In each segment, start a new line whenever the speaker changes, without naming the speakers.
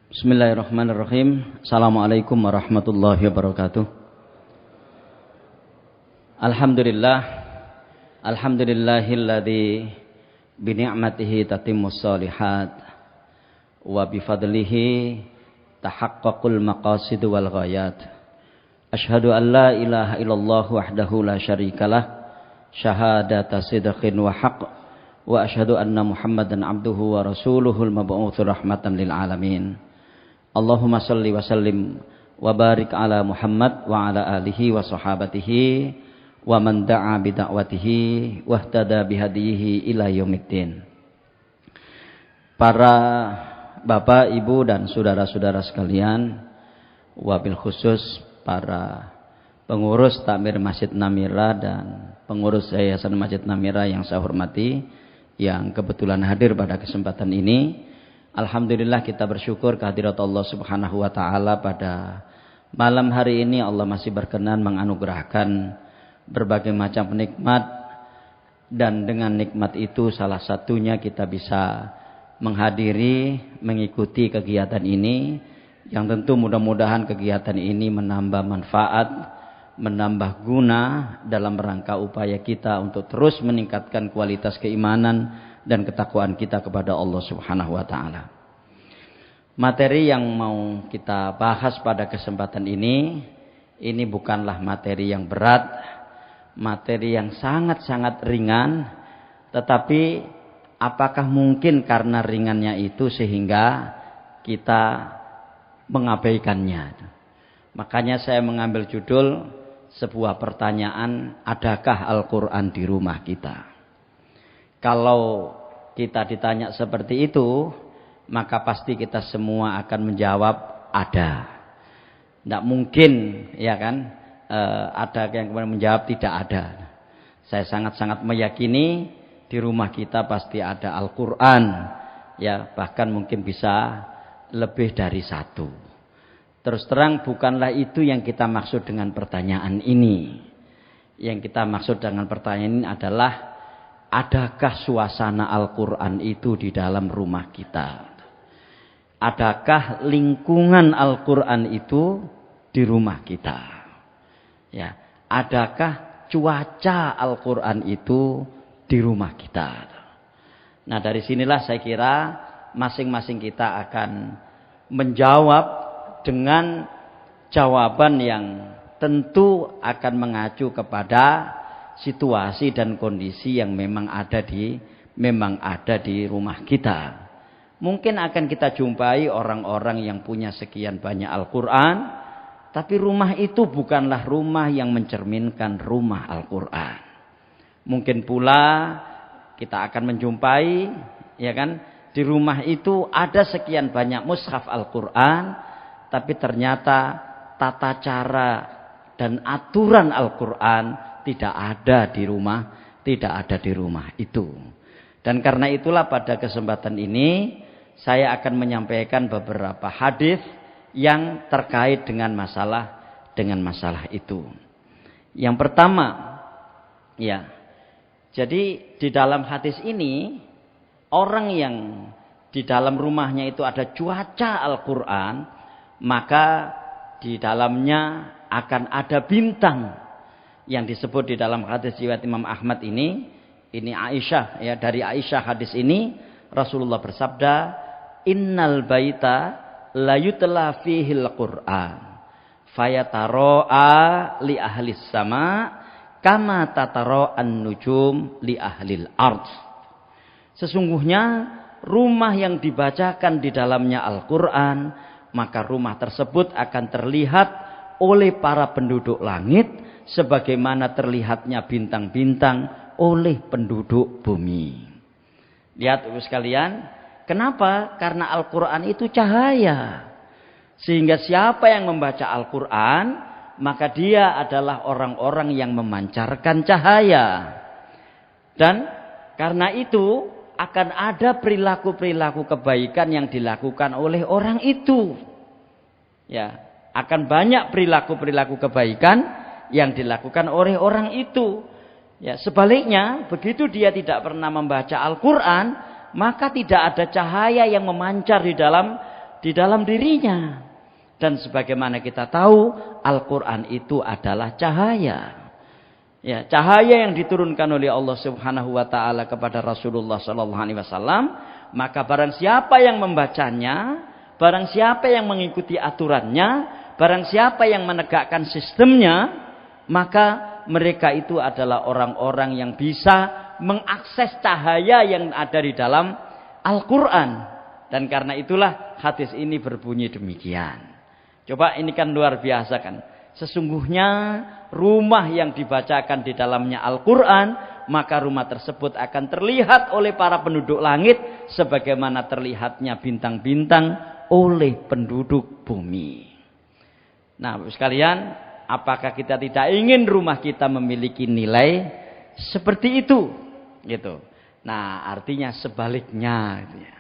Bismillahirrahmanirrahim. Assalamualaikum warahmatullahi wabarakatuh. Alhamdulillah. Alhamdulillahilladzi bi ni'matihi tatimmus shalihat wa bi fadlihi tahaqqaqul maqasid wal ghayat. Asyhadu an la ilaha illallah wahdahu la syarikalah syahadata sidqin wa haqq wa asyhadu anna Muhammadan abduhu wa rasuluhul mab'uts rahmatan lil alamin. Allahumma salli wa sallim wa barik ala Muhammad wa ala alihi wa sahabatihi wa man da'a bi da'watihi wa ihtada bi hadihi ila yaumiddin. Para bapak, ibu dan saudara-saudara sekalian, wabil khusus para pengurus takmir Masjid Namira dan pengurus Yayasan Masjid Namira yang saya hormati, yang kebetulan hadir pada kesempatan ini. Alhamdulillah kita bersyukur kehadirat Allah Subhanahu wa taala pada malam hari ini. Allah masih berkenan menganugerahkan berbagai macam nikmat, dan dengan nikmat itu salah satunya kita bisa menghadiri, mengikuti kegiatan ini, yang tentu mudah-mudahan kegiatan ini menambah manfaat, menambah guna dalam rangka upaya kita untuk terus meningkatkan kualitas keimanan dan ketakwaan kita kepada Allah Subhanahu wa taala. Materi yang mau kita bahas pada kesempatan ini bukanlah materi yang berat, materi yang sangat-sangat ringan, tetapi apakah mungkin karena ringannya itu sehingga kita mengabaikannya? Makanya saya mengambil judul sebuah pertanyaan, adakah Al-Quran di rumah kita? Kalau kita ditanya seperti itu, maka pasti kita semua akan menjawab ada. Tidak mungkin, ya kan? Ada yang kemudian menjawab tidak ada. Saya sangat-sangat meyakini di rumah kita pasti ada Al-Quran, ya, bahkan mungkin bisa lebih dari satu. Terus terang bukanlah itu yang kita maksud dengan pertanyaan ini. Yang kita maksud dengan pertanyaan ini adalah, adakah suasana Al-Quran itu di dalam rumah kita? Adakah lingkungan Al-Quran itu di rumah kita? Ya, adakah cuaca Al-Quran itu di rumah kita? Nah, dari sinilah saya kira masing-masing kita akan menjawab dengan jawaban yang tentu akan mengacu kepada situasi dan kondisi yang memang ada di rumah kita. Mungkin akan kita jumpai orang-orang yang punya sekian banyak Al-Quran, tapi rumah itu bukanlah rumah yang mencerminkan rumah Al-Quran. Mungkin pula kita akan menjumpai, ya kan, di rumah itu ada sekian banyak mushaf Al-Quran, tapi ternyata tata cara dan aturan Al-Quran tidak ada di rumah itu. Dan karena itulah pada kesempatan ini saya akan menyampaikan beberapa hadis yang terkait dengan masalah itu. Yang pertama, ya, jadi di dalam hadis ini, orang yang di dalam rumahnya itu ada cuaca Al-Quran, maka di dalamnya akan ada bintang yang disebut di dalam hadis riwayat Imam Ahmad ini Aisyah, ya, dari Aisyah hadis ini Rasulullah bersabda, innal baita la yutla fihil Qur'an fayataro'a li ahlis sama kama tatara'an nujum li ahlil ard. Sesungguhnya rumah yang dibacakan di dalamnya Al-Quran, maka rumah tersebut akan terlihat oleh para penduduk langit sebagaimana terlihatnya bintang-bintang oleh penduduk bumi. Lihat Ibu sekalian, kenapa? Karena Al-Quran itu cahaya. Sehingga siapa yang membaca Al-Quran, maka dia adalah orang-orang yang memancarkan cahaya. Dan karena itu akan ada perilaku-perilaku kebaikan yang dilakukan oleh orang itu. Ya, akan banyak perilaku-perilaku kebaikan yang dilakukan oleh orang itu. Ya, sebaliknya, begitu dia tidak pernah membaca Al-Quran, maka tidak ada cahaya yang memancar di dalam di dalam dirinya. Dan sebagaimana kita tahu, Al-Quran itu adalah cahaya. Ya, cahaya yang diturunkan oleh Allah Subhanahu wa taala kepada Rasulullah sallallahu alaihi wasallam, maka barang siapa yang membacanya, barang siapa yang mengikuti aturannya, barang siapa yang menegakkan sistemnya, maka mereka itu adalah orang-orang yang bisa mengakses cahaya yang ada di dalam Al-Quran. Dan karena itulah hadis ini berbunyi demikian. Coba ini kan luar biasa kan. Sesungguhnya rumah yang dibacakan di dalamnya Al-Quran, maka rumah tersebut akan terlihat oleh para penduduk langit sebagaimana terlihatnya bintang-bintang oleh penduduk bumi. Nah, sekalian, apakah kita tidak ingin rumah kita memiliki nilai seperti itu? Gitu. Nah, artinya sebaliknya. Gitu ya.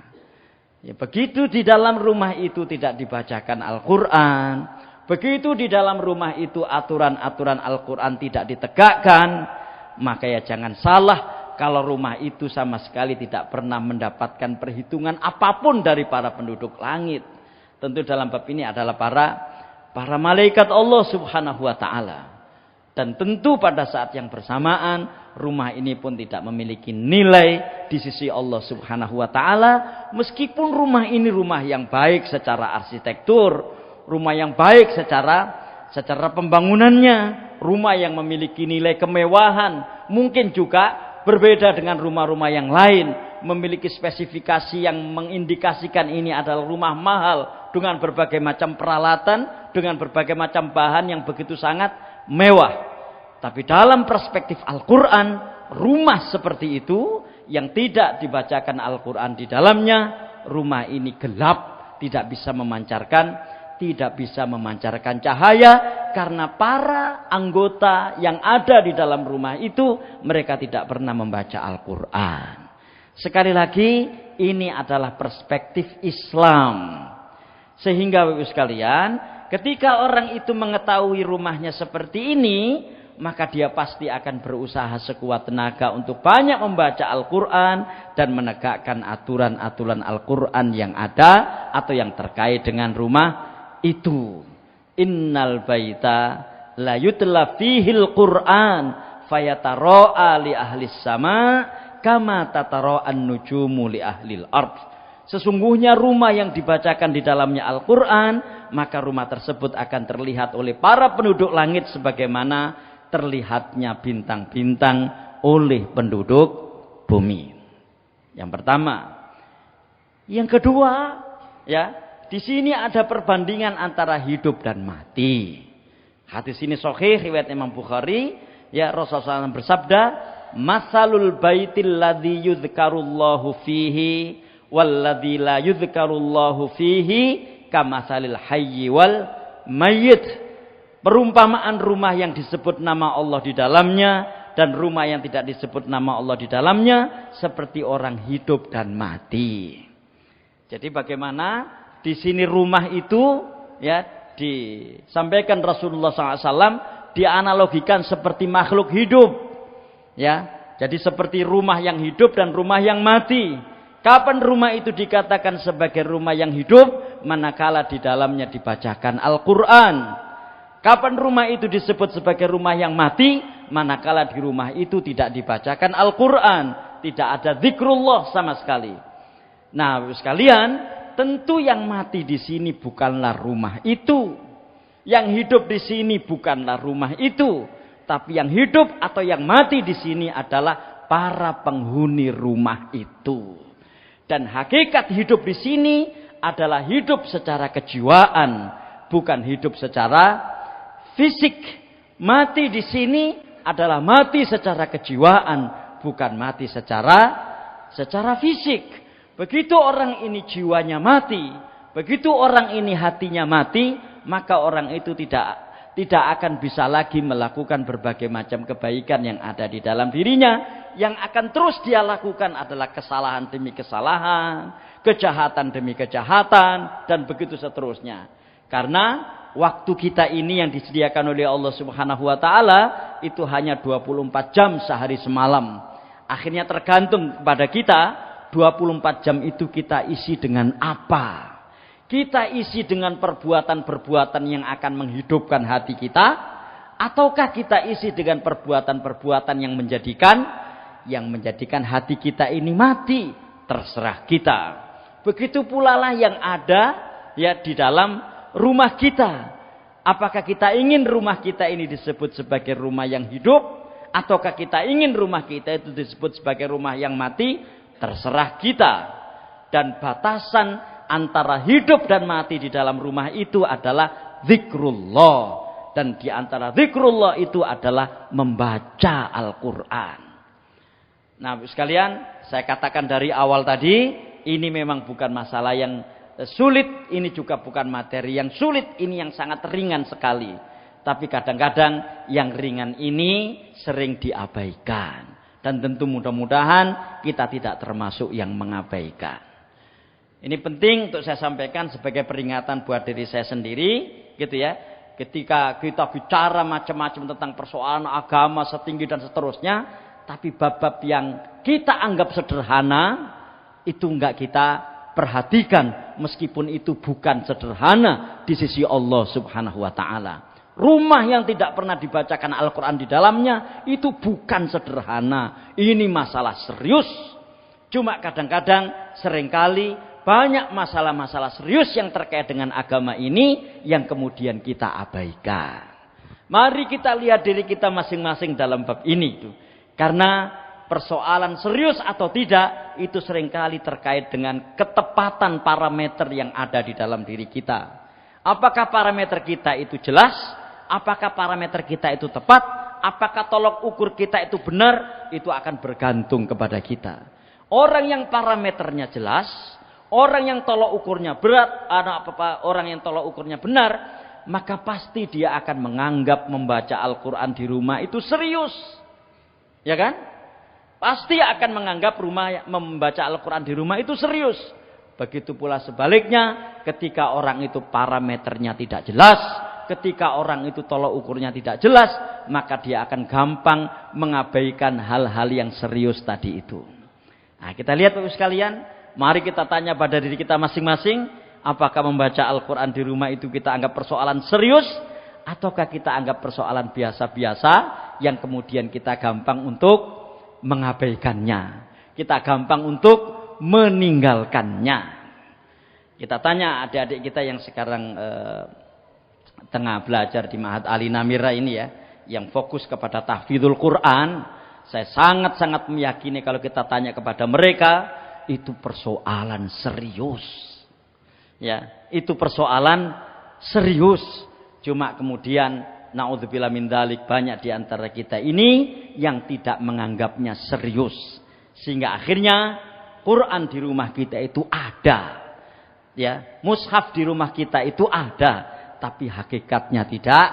Ya, begitu di dalam rumah itu tidak dibacakan Al-Quran, begitu di dalam rumah itu aturan-aturan Al-Quran tidak ditegakkan, maka ya jangan salah kalau rumah itu sama sekali tidak pernah mendapatkan perhitungan apapun dari para penduduk langit. Tentu dalam bab ini adalah para malaikat Allah Subhanahu wa taala. Dan tentu pada saat yang bersamaan rumah ini pun tidak memiliki nilai di sisi Allah Subhanahu wa taala, meskipun rumah ini rumah yang baik secara arsitektur, rumah yang baik secara pembangunannya, rumah yang memiliki nilai kemewahan, mungkin juga berbeda dengan rumah-rumah yang lain, memiliki spesifikasi yang mengindikasikan ini adalah rumah mahal dengan berbagai macam peralatan, dengan berbagai macam bahan yang begitu sangat mewah. Tapi dalam perspektif Al-Quran, rumah seperti itu yang tidak dibacakan Al-Quran di dalamnya, rumah ini gelap, tidak bisa memancarkan cahaya, karena para anggota yang ada di dalam rumah itu mereka tidak pernah membaca Al-Quran. Sekali lagi, ini adalah perspektif Islam. Sehingga Bapak sekalian, ketika orang itu mengetahui rumahnya seperti ini, maka dia pasti akan berusaha sekuat tenaga untuk banyak membaca Al-Quran dan menegakkan aturan-aturan Al-Quran yang ada atau yang terkait dengan rumah itu. Innal baita la yutla fihil Qur'an fayataro'a li ahlis sama kama tataro'an nujumu li ahlil ard. Sesungguhnya rumah yang dibacakan di dalamnya Al-Quran, maka rumah tersebut akan terlihat oleh para penduduk langit sebagaimana terlihatnya bintang-bintang oleh penduduk bumi. Yang pertama. Yang kedua, ya, di sini ada perbandingan antara hidup dan mati. Hadis ini sahih riwayat Imam Bukhari, ya, Rasulullah SAW bersabda, "Masalul baitil ladzi yuzkarullahu fihi walladzi la yuzkarullahu fihi kamasalil hayyi wal mayyit." Perumpamaan rumah yang disebut nama Allah di dalamnya dan rumah yang tidak disebut nama Allah di dalamnya seperti orang hidup dan mati. Jadi bagaimana di sini rumah itu, ya, disampaikan Rasulullah SAW dianalogikan seperti makhluk hidup, ya. Jadi seperti rumah yang hidup dan rumah yang mati. Kapan rumah itu dikatakan sebagai rumah yang hidup? Manakala di dalamnya dibacakan Al-Quran. Kapan rumah itu disebut sebagai rumah yang mati? Manakala di rumah itu tidak dibacakan Al-Quran, tidak ada zikrullah sama sekali. Nah, sekalian, tentu yang mati di sini bukanlah rumah itu. Yang hidup di sini bukanlah rumah itu. Tapi yang hidup atau yang mati di sini adalah para penghuni rumah itu. Dan hakikat hidup di sini adalah hidup secara kejiwaan, bukan hidup secara fisik. Mati di sini adalah mati secara kejiwaan, bukan mati secara fisik. Begitu orang ini jiwanya mati, begitu orang ini hatinya mati, maka orang itu tidak akan bisa lagi melakukan berbagai macam kebaikan yang ada di dalam dirinya. Yang akan terus dia lakukan adalah kesalahan demi kesalahan, kejahatan demi kejahatan, dan begitu seterusnya. Karena waktu kita ini yang disediakan oleh Allah Subhanahu wa taala itu hanya 24 jam sehari semalam. Akhirnya tergantung kepada kita 24 jam itu kita isi dengan apa? kita isi dengan perbuatan-perbuatan yang akan menghidupkan hati kita, ataukah kita isi dengan perbuatan-perbuatan yang menjadikan hati kita ini mati? Terserah kita. Begitu pula lah yang ada ya di dalam rumah kita. Apakah kita ingin rumah kita ini disebut sebagai rumah yang hidup, ataukah kita ingin rumah kita itu disebut sebagai rumah yang mati? Terserah kita. Dan batasan antara hidup dan mati di dalam rumah itu adalah zikrullah. Dan di antara zikrullah itu adalah membaca Al-Quran. Nah, sekalian, saya katakan dari awal tadi, ini memang bukan masalah yang sulit, ini juga bukan materi yang sulit, ini yang sangat ringan sekali. Tapi kadang-kadang yang ringan ini sering diabaikan. Dan tentu mudah-mudahan kita tidak termasuk yang mengabaikan. Ini penting untuk saya sampaikan sebagai peringatan buat diri saya sendiri, gitu ya. Ketika kita bicara macam-macam tentang persoalan agama setinggi dan seterusnya, tapi bab-bab yang kita anggap sederhana, itu enggak kita perhatikan, meskipun itu bukan sederhana di sisi Allah Subhanahu wa Ta'ala. Rumah yang tidak pernah dibacakan Al-Quran di dalamnya itu bukan sederhana. Ini masalah serius. Cuma kadang-kadang seringkali banyak masalah-masalah serius yang terkait dengan agama ini yang kemudian kita abaikan. Mari kita lihat diri kita masing-masing dalam bab ini. Karena persoalan serius atau tidak itu seringkali terkait dengan ketepatan parameter yang ada di dalam diri kita. Apakah parameter kita itu jelas? Apakah parameter kita itu tepat? Apakah tolok ukur kita itu benar? Itu akan bergantung kepada kita. Orang yang parameternya jelas, orang yang tolok ukurnya berat, orang yang tolok ukurnya benar, maka pasti dia akan menganggap membaca Al-Quran di rumah itu serius. Ya kan? Pasti akan menganggap membaca Al-Quran di rumah itu serius. Begitu pula sebaliknya, ketika orang itu parameternya tidak jelas, ketika orang itu tolok ukurnya tidak jelas, maka dia akan gampang mengabaikan hal-hal yang serius tadi itu. Nah, kita lihat Bapak sekalian, mari kita tanya pada diri kita masing-masing, apakah membaca Al-Quran di rumah itu kita anggap persoalan serius, ataukah kita anggap persoalan biasa-biasa yang kemudian kita gampang untuk mengabaikannya, kita gampang untuk meninggalkannya. Kita tanya adik-adik kita yang sekarang tengah belajar di Ma'had Ali Namira ini ya, yang fokus kepada tahfidzul Quran. Saya sangat-sangat meyakini kalau kita tanya kepada mereka, itu persoalan serius. Ya, itu persoalan serius. Cuma kemudian naudzubillah min dzalik, banyak di antara kita ini yang tidak menganggapnya serius. Sehingga akhirnya Quran di rumah kita itu ada. Ya, mushaf di rumah kita itu ada, tapi hakikatnya tidak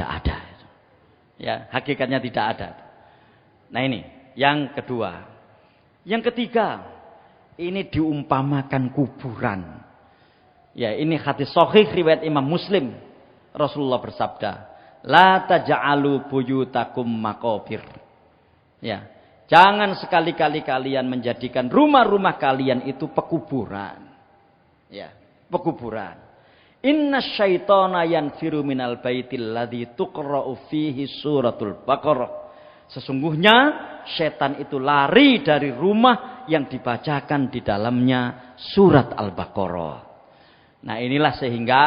ada. Ya, hakikatnya tidak ada. Nah ini, yang kedua. Yang ketiga, ini diumpamakan kuburan. Ya, ini hadis sahih riwayat Imam Muslim. Rasulullah bersabda, "La taj'alu buyutakum maqabir." Ya, jangan sekali-kali kalian menjadikan rumah-rumah kalian itu pekuburan. Ya, pekuburan. Inna syaitana yanfiru minal baitil ladzi tuqra'u fihi suratul Baqarah. Sesungguhnya setan itu lari dari rumah yang dibacakan di dalamnya surat Al-Baqarah. Nah, inilah sehingga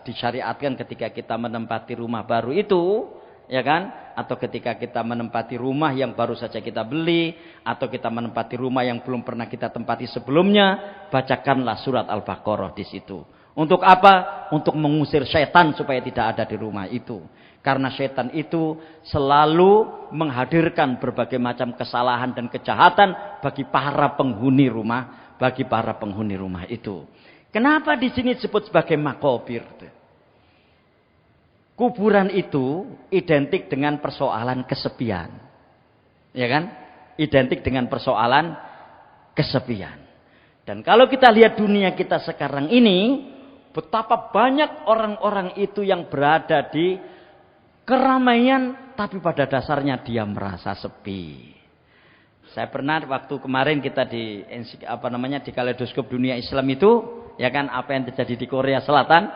disyariatkan ketika kita menempati rumah baru itu, ya kan? Atau ketika kita menempati rumah yang baru saja kita beli, atau kita menempati rumah yang belum pernah kita tempati sebelumnya, bacakanlah surat Al-Baqarah di situ. Untuk apa? Untuk mengusir setan supaya tidak ada di rumah itu. Karena setan itu selalu menghadirkan berbagai macam kesalahan dan kejahatan bagi para penghuni rumah, itu. Kenapa di sini disebut sebagai makobir? Kuburan itu identik dengan persoalan kesepian. Ya kan? Identik dengan persoalan kesepian. Dan kalau kita lihat dunia kita sekarang ini, betapa banyak orang-orang itu yang berada di keramaian, tapi pada dasarnya dia merasa sepi. Saya pernah waktu kemarin kita di di Kaleidoskop Dunia Islam itu, ya kan, apa yang terjadi di Korea Selatan,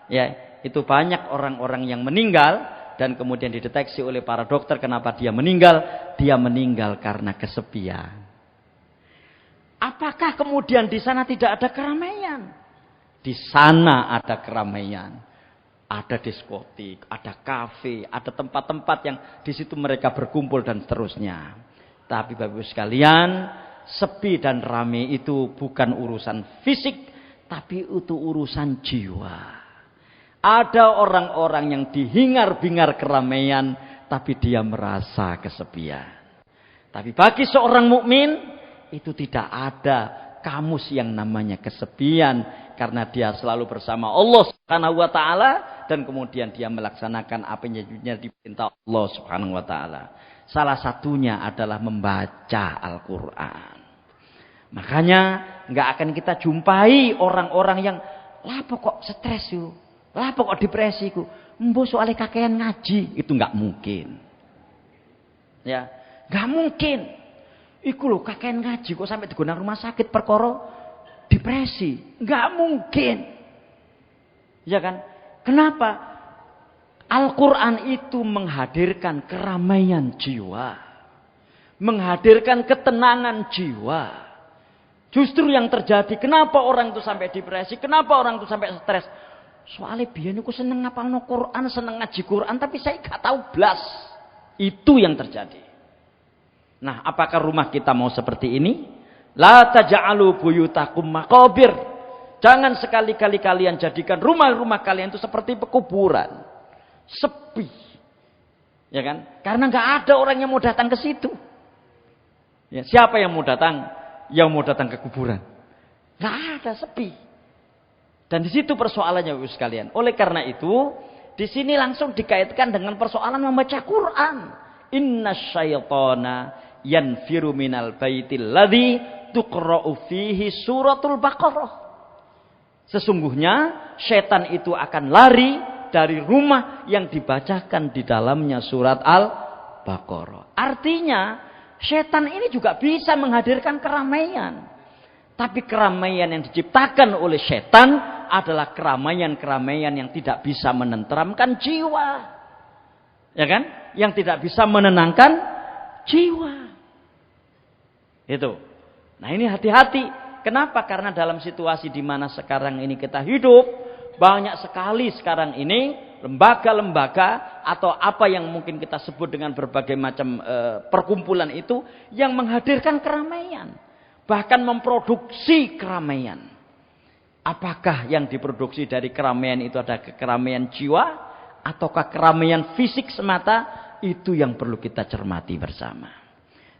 ya, itu banyak orang-orang yang meninggal dan kemudian dideteksi oleh para dokter kenapa dia meninggal. Dia meninggal karena kesepian. Apakah kemudian di sana tidak ada keramaian? Di sana ada keramaian. Ada diskotik, ada kafe, ada tempat-tempat yang di situ mereka berkumpul dan seterusnya. Tapi Bapak Ibu sekalian, sepi dan ramai itu bukan urusan fisik, tapi itu urusan jiwa. Ada orang-orang yang dihingar-bingar keramaian, tapi dia merasa kesepian. Tapi bagi seorang mukmin itu tidak ada kamus yang namanya kesepian, karena dia selalu bersama Allah Subhanahu wa taala dan kemudian dia melaksanakan apa yang diperintah Allah Subhanahu wa taala. Salah satunya adalah membaca Al-Qur'an. Makanya nggak akan kita jumpai orang-orang yang lapo kok stres yuk, lapo kok depresi ku, mbo soalnya kakean ngaji, itu nggak mungkin. Ya, nggak mungkin. Iku lho kakean ngaji kok sampai digona rumah sakit perkara depresi, nggak mungkin. Ya kan? Kenapa? Al-Quran itu menghadirkan keramaian jiwa. Menghadirkan ketenangan jiwa. Justru yang terjadi, kenapa orang itu sampai depresi? Kenapa orang itu sampai stres? Soalnya biyen aku seneng ngapalno Quran, seneng ngaji Quran, tapi saya gak tahu blas. Itu yang terjadi. Nah, apakah rumah kita mau seperti ini? La taj'alu buyutakum maqabir. Jangan sekali-kali kalian jadikan rumah-rumah kalian itu seperti pekuburan. Sepi, ya kan? Karena nggak ada orang yang mau datang ke situ. Ya, siapa yang mau datang? Yang mau datang ke kuburan? Nggak ada, sepi. Dan di situ persoalannya, Bapak sekalian. Oleh karena itu, di sini langsung dikaitkan dengan persoalan membaca Quran. Inna syaitana yanfiru minal baitil ladzi tuqra'u fihi suratul Baqarah. Sesungguhnya setan itu akan lari dari rumah yang dibacakan di dalamnya surat Al-Baqarah. Artinya, setan ini juga bisa menghadirkan keramaian. Tapi keramaian yang diciptakan oleh setan adalah keramaian-keramaian yang tidak bisa menenteramkan jiwa. Ya kan? Yang tidak bisa menenangkan jiwa. Itu. Nah, ini hati-hati. Kenapa? Karena dalam situasi di mana sekarang ini kita hidup, banyak sekali sekarang ini lembaga-lembaga atau apa yang mungkin kita sebut dengan berbagai macam perkumpulan itu yang menghadirkan keramaian, bahkan memproduksi keramaian. Apakah yang diproduksi dari keramaian itu ada keramaian jiwa ataukah keramaian fisik semata? Itu yang perlu kita cermati bersama.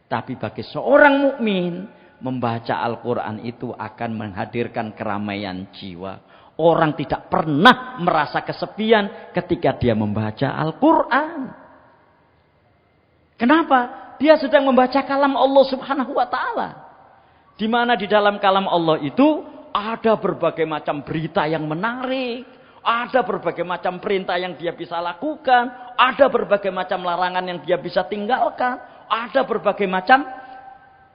Tapi bagi seorang mukmin, membaca Al-Quran itu akan menghadirkan keramaian jiwa. Orang tidak pernah merasa kesepian ketika dia membaca Al-Quran. Kenapa? Dia sedang membaca kalam Allah Subhanahu wa ta'ala. Di mana di dalam kalam Allah itu ada berbagai macam berita yang menarik. Ada berbagai macam perintah yang dia bisa lakukan. Ada berbagai macam larangan yang dia bisa tinggalkan. Ada berbagai macam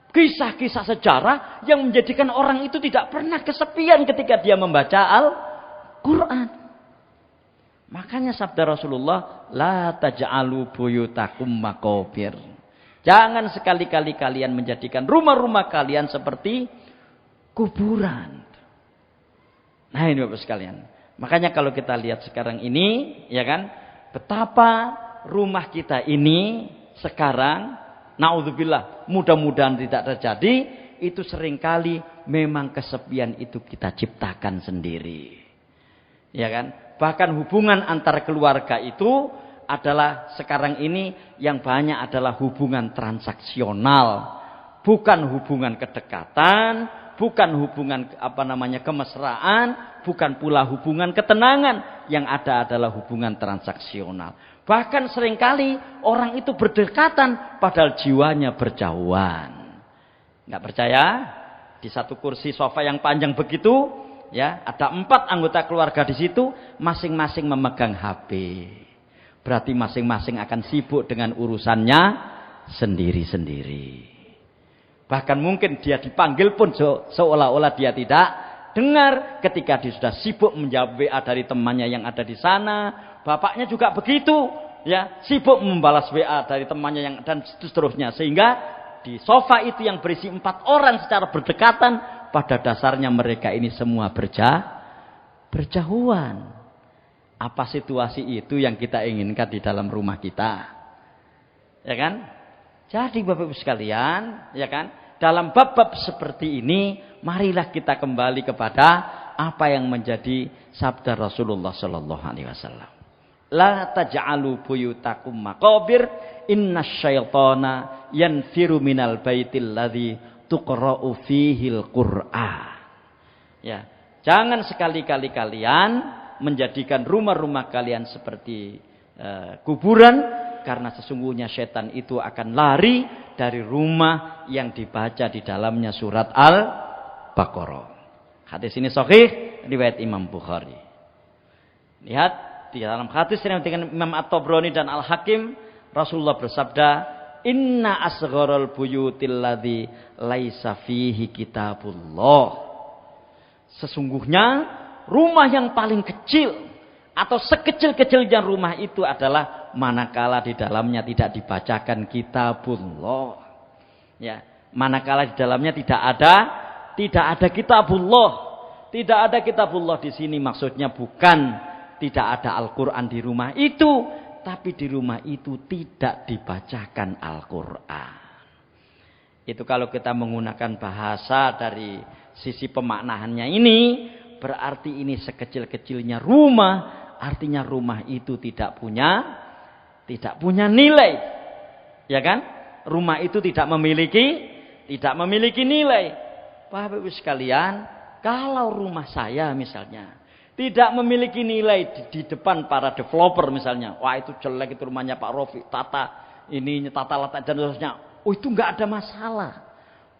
kisah-kisah sejarah yang menjadikan orang itu tidak pernah kesepian ketika dia membaca Al-Quran. Makanya sabda Rasulullah, la taj'alu buyutakum maqabir. Jangan sekali-kali kalian menjadikan rumah-rumah kalian seperti kuburan. Nah, ini Bapak sekalian. Makanya kalau kita lihat sekarang ini, ya kan, betapa rumah kita ini sekarang, naudzubillah, mudah-mudahan tidak terjadi, itu seringkali memang kesepian itu kita ciptakan sendiri. Ya kan? Bahkan hubungan antar keluarga itu adalah sekarang ini yang banyak adalah hubungan transaksional. Bukan hubungan kedekatan, bukan hubungan kemesraan, bukan pula hubungan ketenangan. Yang ada adalah hubungan transaksional. Bahkan seringkali orang itu berdekatan padahal jiwanya berjauhan. Nggak percaya? Di satu kursi sofa yang panjang begitu, ya, ada 4 anggota keluarga di situ, masing-masing memegang HP. Berarti masing-masing akan sibuk dengan urusannya sendiri-sendiri. Bahkan mungkin dia dipanggil pun seolah-olah dia tidak dengar. Ketika dia sudah sibuk menjawab WA dari temannya yang ada di sana. Bapaknya juga begitu. Ya, sibuk membalas WA dari temannya yang dan seterusnya. Sehingga di sofa itu yang berisi 4 orang secara berdekatan. Pada dasarnya mereka ini semua berjauhan. Apa situasi itu yang kita inginkan di dalam rumah kita? Ya kan? Jadi Bapak Ibu sekalian, ya kan? Dalam bab-bab seperti ini, marilah kita kembali kepada apa yang menjadi sabda Rasulullah sallallahu alaihi wasallam. La taj'alu buyutakum maqabir, innasyaitana yanfiru minal baitil ladzi tuqra'u fihil Qur'an. Ya, jangan sekali-kali kalian menjadikan rumah-rumah kalian seperti kuburan. Karena sesungguhnya setan itu akan lari dari rumah yang dibaca di dalamnya surat Al-Baqarah. Hadis ini sahih riwayat Imam Bukhari. Lihat di dalam hadis yang dengan Imam At-Tabrani dan Al-Hakim, Rasulullah bersabda, "Inna asgharul buyutil ladzi laisa fihi kitabullah." Sesungguhnya rumah yang paling kecil atau sekecil-kecilnya rumah itu adalah manakala di dalamnya tidak dibacakan kitabullah. Ya, manakala di dalamnya tidak ada kitabullah. Tidak ada kitabullah di sini maksudnya bukan tidak ada Al-Qur'an di rumah itu, tapi di rumah itu tidak dibacakan Al-Qur'an. Itu kalau kita menggunakan bahasa dari sisi pemaknaannya ini, berarti ini sekecil-kecilnya rumah. Artinya rumah itu tidak punya nilai. Ya kan? Rumah itu tidak memiliki nilai. Bapak Ibu sekalian, kalau rumah saya misalnya tidak memiliki nilai di depan para developer misalnya, wah itu jelek itu rumahnya Pak Rofi, tata letak dan seterusnya. Oh itu enggak ada masalah.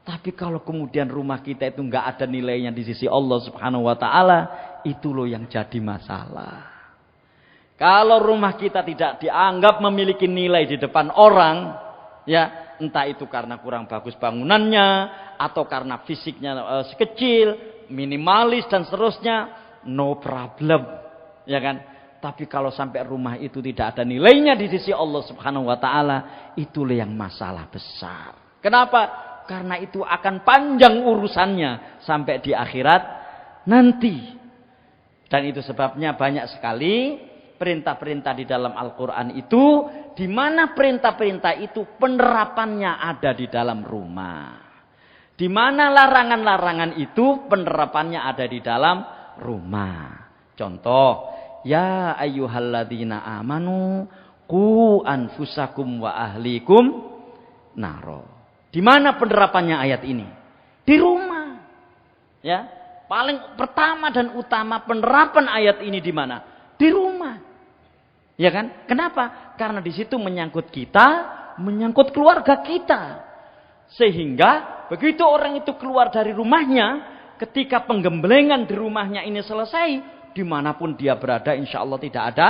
Tapi kalau kemudian rumah kita itu enggak ada nilainya di sisi Allah Subhanahu wa taala, itu loh yang jadi masalah. Kalau rumah kita tidak dianggap memiliki nilai di depan orang, ya entah itu karena kurang bagus bangunannya, atau karena fisiknya sekecil, minimalis dan seterusnya, no problem, ya kan? Tapi kalau sampai rumah itu tidak ada nilainya di sisi Allah Subhanahu wa taala, itulah yang masalah besar. Kenapa? Karena itu akan panjang urusannya sampai di akhirat nanti. Dan itu sebabnya banyak sekali perintah-perintah di dalam Al-Quran itu, di mana perintah-perintah itu penerapannya ada di dalam rumah. Di mana larangan-larangan itu penerapannya ada di dalam rumah. Contoh, ya ayyuhalladzina amanu qu anfusakum wa ahlikum naro. Di mana penerapannya ayat ini? Di rumah. Ya, paling pertama dan utama penerapan ayat ini di mana? Di rumah. Ya kan? Kenapa? Karena di situ menyangkut kita, menyangkut keluarga kita. Sehingga begitu orang itu keluar dari rumahnya, ketika penggemblengan di rumahnya ini selesai, dimanapun dia berada insya Allah tidak ada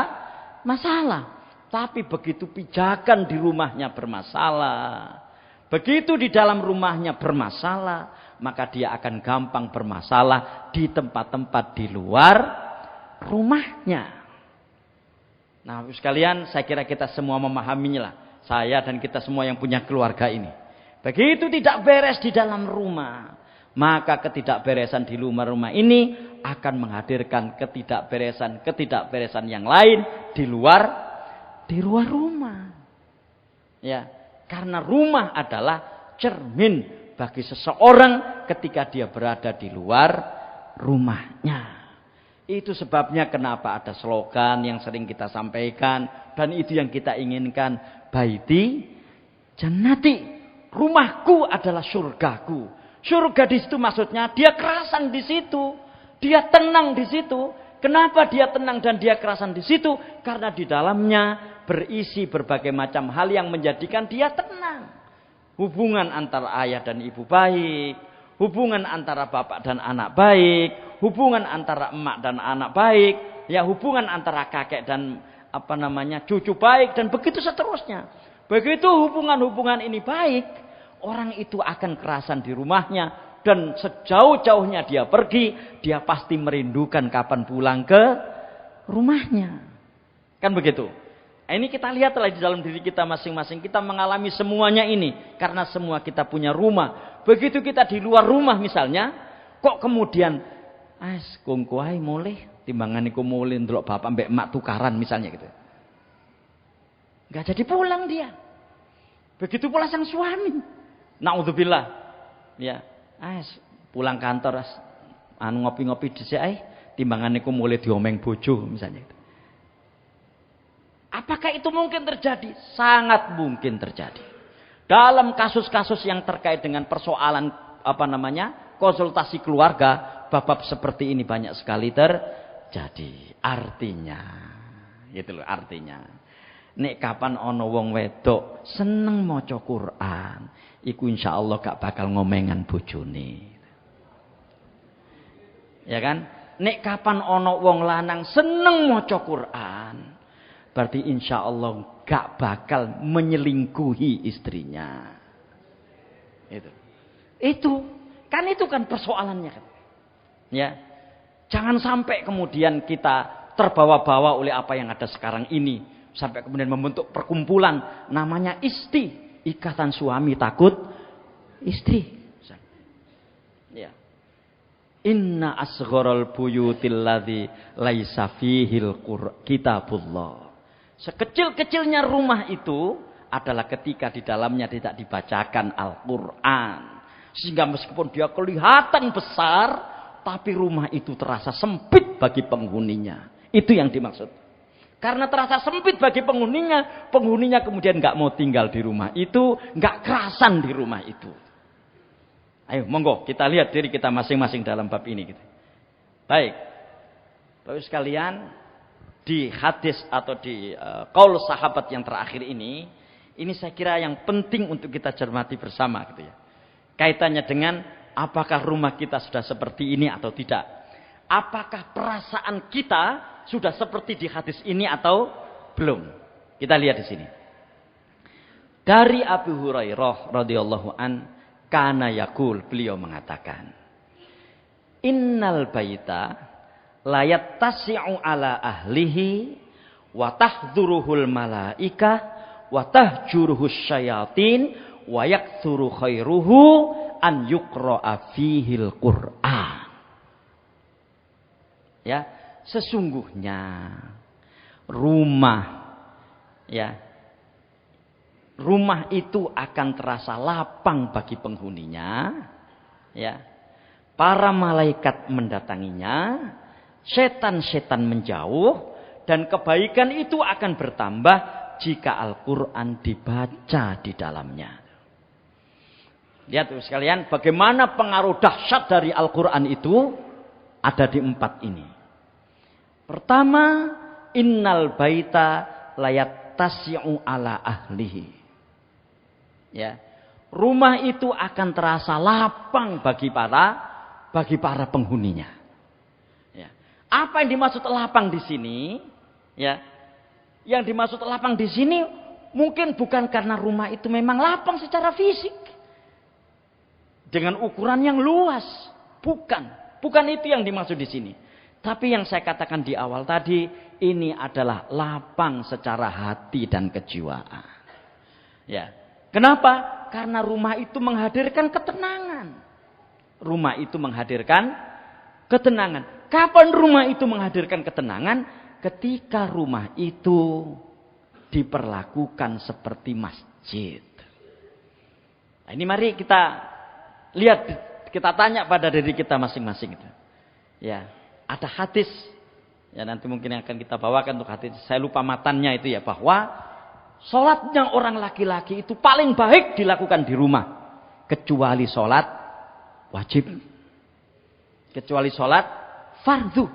masalah. Tapi begitu pijakan di rumahnya bermasalah, begitu di dalam rumahnya bermasalah, maka dia akan gampang bermasalah di tempat-tempat di luar rumahnya. Nah, sekalian, saya kira kita semua memahaminya lah. Saya dan kita semua yang punya keluarga ini. Begitu tidak beres di dalam rumah, maka ketidakberesan di rumah ini akan menghadirkan ketidakberesan yang lain di luar rumah. Ya, karena rumah adalah cermin bagi seseorang ketika dia berada di luar rumahnya. Itu sebabnya kenapa ada slogan yang sering kita sampaikan, dan itu yang kita inginkan, baiti jannati, rumahku adalah surgaku. Surga di situ maksudnya dia kerasan di situ, dia tenang di situ. Kenapa dia tenang dan dia kerasan di situ? Karena di dalamnya berisi berbagai macam hal yang menjadikan dia tenang. Hubungan antara ayah dan ibu baik, hubungan antara bapak dan anak baik, hubungan antara emak dan anak baik, ya hubungan antara kakek dan cucu baik, dan begitu seterusnya. Begitu hubungan-hubungan ini baik, orang itu akan kerasan di rumahnya. Dan sejauh-jauhnya dia pergi, dia pasti merindukan kapan pulang ke rumahnya. Kan begitu. Nah, ini kita lihatlah di dalam diri kita masing-masing. Kita mengalami semuanya ini. Karena semua kita punya rumah. Begitu kita di luar rumah misalnya. Kok kemudian, kongkoai mulai. Timbangan iku mulai ndelok bapak mbek emak tukaran misalnya gitu. Gak jadi pulang dia. Begitu pula sang suami. Naudzubillah. Ya. Pulang kantor ngopi-ngopi dhisik timbangan niku mulai diomeng bojo misalnya. Apakah itu mungkin terjadi? Sangat mungkin terjadi. Dalam kasus-kasus yang terkait dengan persoalan konsultasi keluarga, bab seperti ini banyak sekali terjadi. Artinya, gitu loh artinya. Nek kapan ono wong wedok seneng maca Quran, iku insyaallah gak bakal ngomengan bojone. Ya kan? Nek kapan ono wong lanang seneng maca Quran, berarti insyaallah gak bakal menyelingkuhi istrinya. Itu kan persoalannya kan. Ya. Jangan sampai kemudian kita terbawa-bawa oleh apa yang ada sekarang ini. Sampai kemudian membentuk perkumpulan namanya isti, ikatan suami takut istri. Ya. Inna asgharal buyutil ladzi laisa fihil kitabullah. Sekecil-kecilnya rumah itu adalah ketika di dalamnya tidak dibacakan Al-Qur'an. Sehingga meskipun dia kelihatan besar, tapi rumah itu terasa sempit bagi penghuninya. Itu yang dimaksud. Karena terasa sempit bagi penghuninya kemudian nggak mau tinggal di rumah itu, nggak kerasan di rumah itu. Ayo, monggo kita lihat diri kita masing-masing dalam bab ini. Gitu. Baik, Bapak sekalian, di hadis atau di qaul sahabat yang terakhir ini saya kira yang penting untuk kita cermati bersama, gitu ya. Kaitannya dengan apakah rumah kita sudah seperti ini atau tidak? Apakah perasaan kita sudah seperti di hadis ini atau belum? Kita lihat di sini. Dari Abu Hurairah radhiyallahu an kana yaqul, beliau mengatakan, Innal baita la yattasi'u ala ahlihi wa tahdhuruhul malaikah wa tahjuruhus syayatin wa yaktsuru khairuhu an yuqra'a fihil Qur'an. Ya, sesungguhnya rumah itu akan terasa lapang bagi penghuninya, ya. Para malaikat mendatanginya, setan-setan menjauh, dan kebaikan itu akan bertambah jika Al-Qur'an dibaca di dalamnya. Lihat sekalian bagaimana pengaruh dahsyat dari Al-Qur'an itu ada di 4 ini. Pertama, innal baita layattasi'u ala ahlihi. Ya. Rumah itu akan terasa lapang bagi para penghuninya. Ya. Apa yang dimaksud lapang di sini? Ya. Yang dimaksud lapang di sini mungkin bukan karena rumah itu memang lapang secara fisik. Dengan ukuran yang luas, bukan itu yang dimaksud di sini. Tapi yang saya katakan di awal tadi, ini adalah lapang secara hati dan kejiwaan. Ya. Kenapa? Karena rumah itu menghadirkan ketenangan. Rumah itu menghadirkan ketenangan. Kapan rumah itu menghadirkan ketenangan? Ketika rumah itu diperlakukan seperti masjid. Nah, ini mari kita lihat, kita tanya pada diri kita masing-masing. Ya. Ada hadis, ya nanti mungkin yang akan kita bawakan untuk hadis, saya lupa matannya itu ya, bahwa sholatnya orang laki-laki itu paling baik dilakukan di rumah, kecuali sholat wajib, kecuali sholat fardu.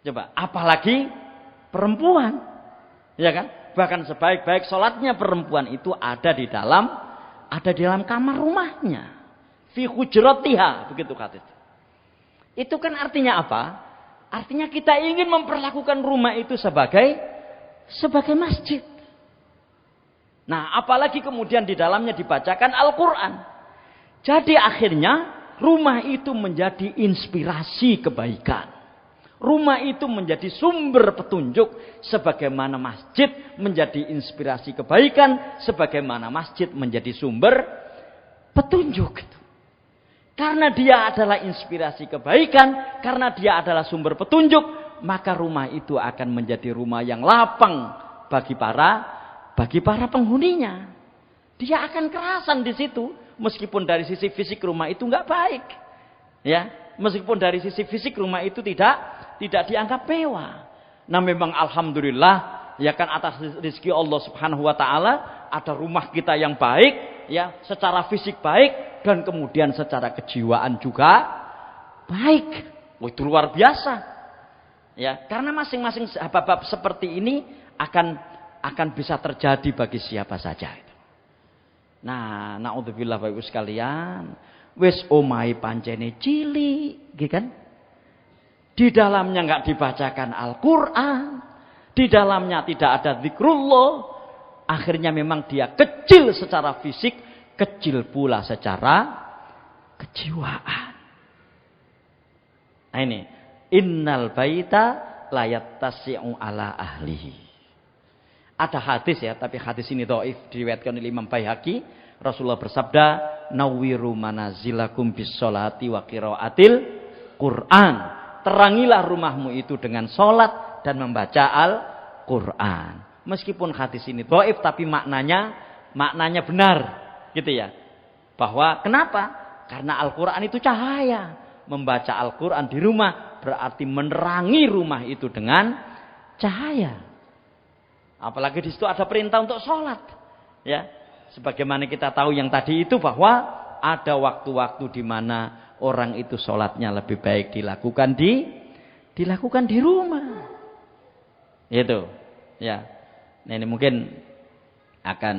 Coba, apalagi perempuan, ya kan? Bahkan sebaik-baik sholatnya perempuan itu ada di dalam kamar rumahnya, fi hujratiha, begitu hadis. Itu kan artinya apa? Artinya kita ingin memperlakukan rumah itu sebagai masjid. Nah, apalagi kemudian di dalamnya dibacakan Al-Quran. Jadi akhirnya rumah itu menjadi inspirasi kebaikan. Rumah itu menjadi sumber petunjuk. Sebagaimana masjid menjadi inspirasi kebaikan. Sebagaimana masjid menjadi sumber petunjuk. Karena dia adalah inspirasi kebaikan. Karena dia adalah sumber petunjuk. Maka rumah itu akan menjadi rumah yang lapang bagi para penghuninya. Dia akan kerasan di situ. Meskipun dari sisi fisik rumah itu nggak baik. Ya, meskipun dari sisi fisik rumah itu tidak dianggap mewah. Nah, memang alhamdulillah ya kan atas rezeki Allah Subhanahu wa taala ada rumah kita yang baik, ya, secara fisik baik dan kemudian secara kejiwaan juga baik. Wah, itu luar biasa. Ya, karena masing-masing bab seperti ini akan bisa terjadi bagi siapa saja. Nah, naudzubillah Bapak Ibu sekalian, wis omahe pancene cilik, gitu kan? Di dalamnya enggak dibacakan Al-Qur'an, di dalamnya tidak ada zikrullah, akhirnya memang dia kecil secara fisik, kecil pula secara kejiwaan. Nah ini, innal baita la yattasi'u ala ahlihi. Ada hadis ya, tapi hadis ini dhaif, diriwayatkan oleh Imam Baihaqi. Rasulullah bersabda, "Nawwiru manazilakum bis-sholati wa qiraatil Qur'an." Terangilah rumahmu itu dengan salat dan membaca Al-Qur'an. Meskipun hadis ini dhaif, tapi maknanya benar, gitu ya. Bahwa kenapa? Karena Al-Qur'an itu cahaya. Membaca Al-Qur'an di rumah berarti menerangi rumah itu dengan cahaya. Apalagi di situ ada perintah untuk sholat. Ya, sebagaimana kita tahu yang tadi itu bahwa ada waktu-waktu di mana orang itu sholatnya lebih baik dilakukan di rumah. Itu, ya. Nah, ini mungkin akan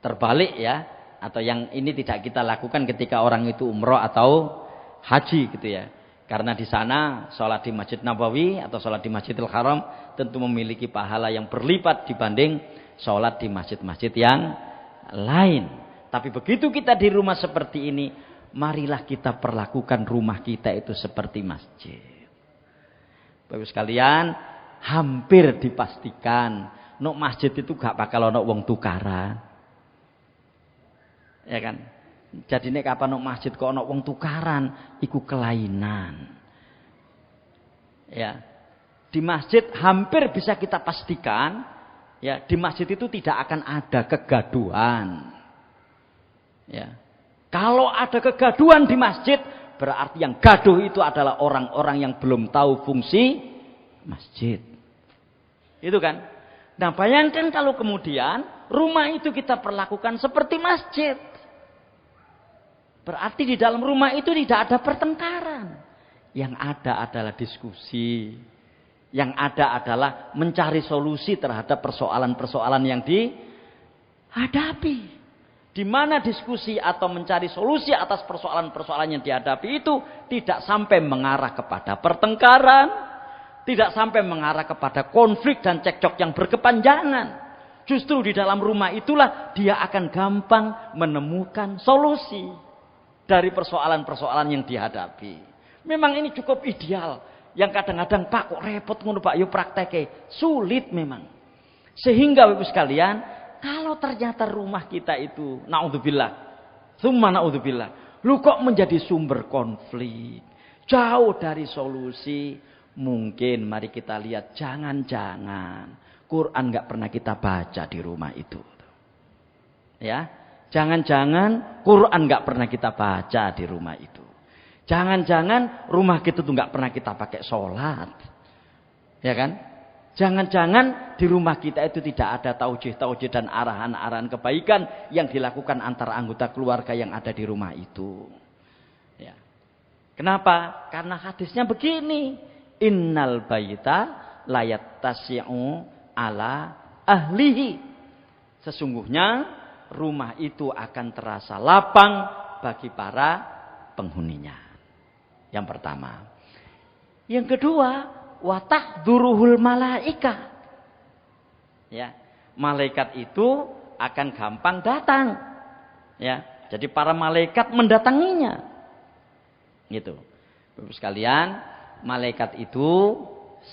terbalik ya, atau yang ini tidak kita lakukan ketika orang itu umroh atau haji gitu ya. Karena di sana sholat di Masjid Nabawi atau sholat di Masjidil Haram tentu memiliki pahala yang berlipat dibanding sholat di masjid-masjid yang lain. Tapi begitu kita di rumah seperti ini, marilah kita perlakukan rumah kita itu seperti masjid. Bapak sekalian, hampir dipastikan nok masjid itu gak bakal ono wong tukaran. Ya kan? Jadi nek kapan nok masjid kok ono wong tukaran, iku kelainan. Ya. Di masjid hampir bisa kita pastikan, ya, di masjid itu tidak akan ada kegaduhan. Ya. Kalau ada kegaduhan di masjid, berarti yang gaduh itu adalah orang-orang yang belum tahu fungsi masjid. Itu kan? Nah, bayangkan kalau kemudian rumah itu kita perlakukan seperti masjid. Berarti di dalam rumah itu tidak ada pertengkaran. Yang ada adalah diskusi. Yang ada adalah mencari solusi terhadap persoalan-persoalan yang dihadapi. Di mana diskusi atau mencari solusi atas persoalan-persoalan yang dihadapi itu tidak sampai mengarah kepada pertengkaran. Tidak sampai mengarah kepada konflik dan cekcok yang berkepanjangan. Justru di dalam rumah itulah dia akan gampang menemukan solusi dari persoalan-persoalan yang dihadapi. Memang ini cukup ideal. Yang kadang-kadang Pak kok repot ngono Pak, yo prakteke. Sulit memang. Sehingga Bapak sekalian, kalau ternyata rumah kita itu naudzubillah, summa naudzubillah, lu kok menjadi sumber konflik, jauh dari solusi, mungkin mari kita lihat jangan-jangan Quran enggak pernah kita baca di rumah itu. Ya. Jangan-jangan Quran nggak pernah kita baca di rumah itu. Jangan-jangan rumah kita tuh nggak pernah kita pakai sholat, ya kan? Jangan-jangan di rumah kita itu tidak ada taujih-taujih dan arahan-arahan kebaikan yang dilakukan antara anggota keluarga yang ada di rumah itu. Ya. Kenapa? Karena hadisnya begini, innal baita la yattasi'u ala ahlihi. Sesungguhnya rumah itu akan terasa lapang bagi para penghuninya. Yang pertama. Yang kedua, wa tahdhuruhul malaika. Ya. malaikat itu akan gampang datang. Ya, jadi para malaikat mendatanginya. Gitu. Bapak sekalian, malaikat itu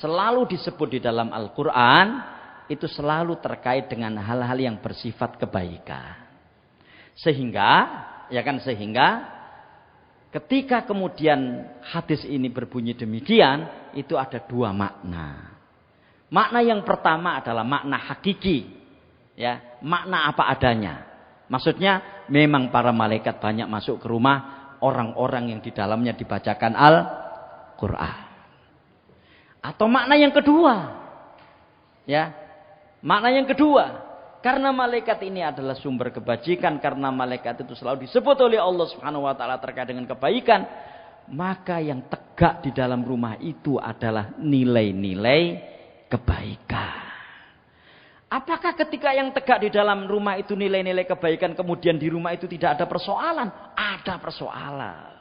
selalu disebut di dalam Al-Qur'an itu selalu terkait dengan hal-hal yang bersifat kebaikan. Sehingga ketika kemudian hadis ini berbunyi demikian, itu ada dua makna. Makna yang pertama adalah makna hakiki, ya, makna apa adanya. Maksudnya memang para malaikat banyak masuk ke rumah orang-orang yang di dalamnya dibacakan Al-Qur'an. Atau makna yang kedua, ya, makna yang kedua, karena malaikat ini adalah sumber kebajikan, karena malaikat itu selalu disebut oleh Allah Subhanahu wa taala terkait dengan kebaikan, maka yang tegak di dalam rumah itu adalah nilai-nilai kebaikan. Apakah ketika yang tegak di dalam rumah itu nilai-nilai kebaikan, kemudian di rumah itu tidak ada persoalan? Ada persoalan.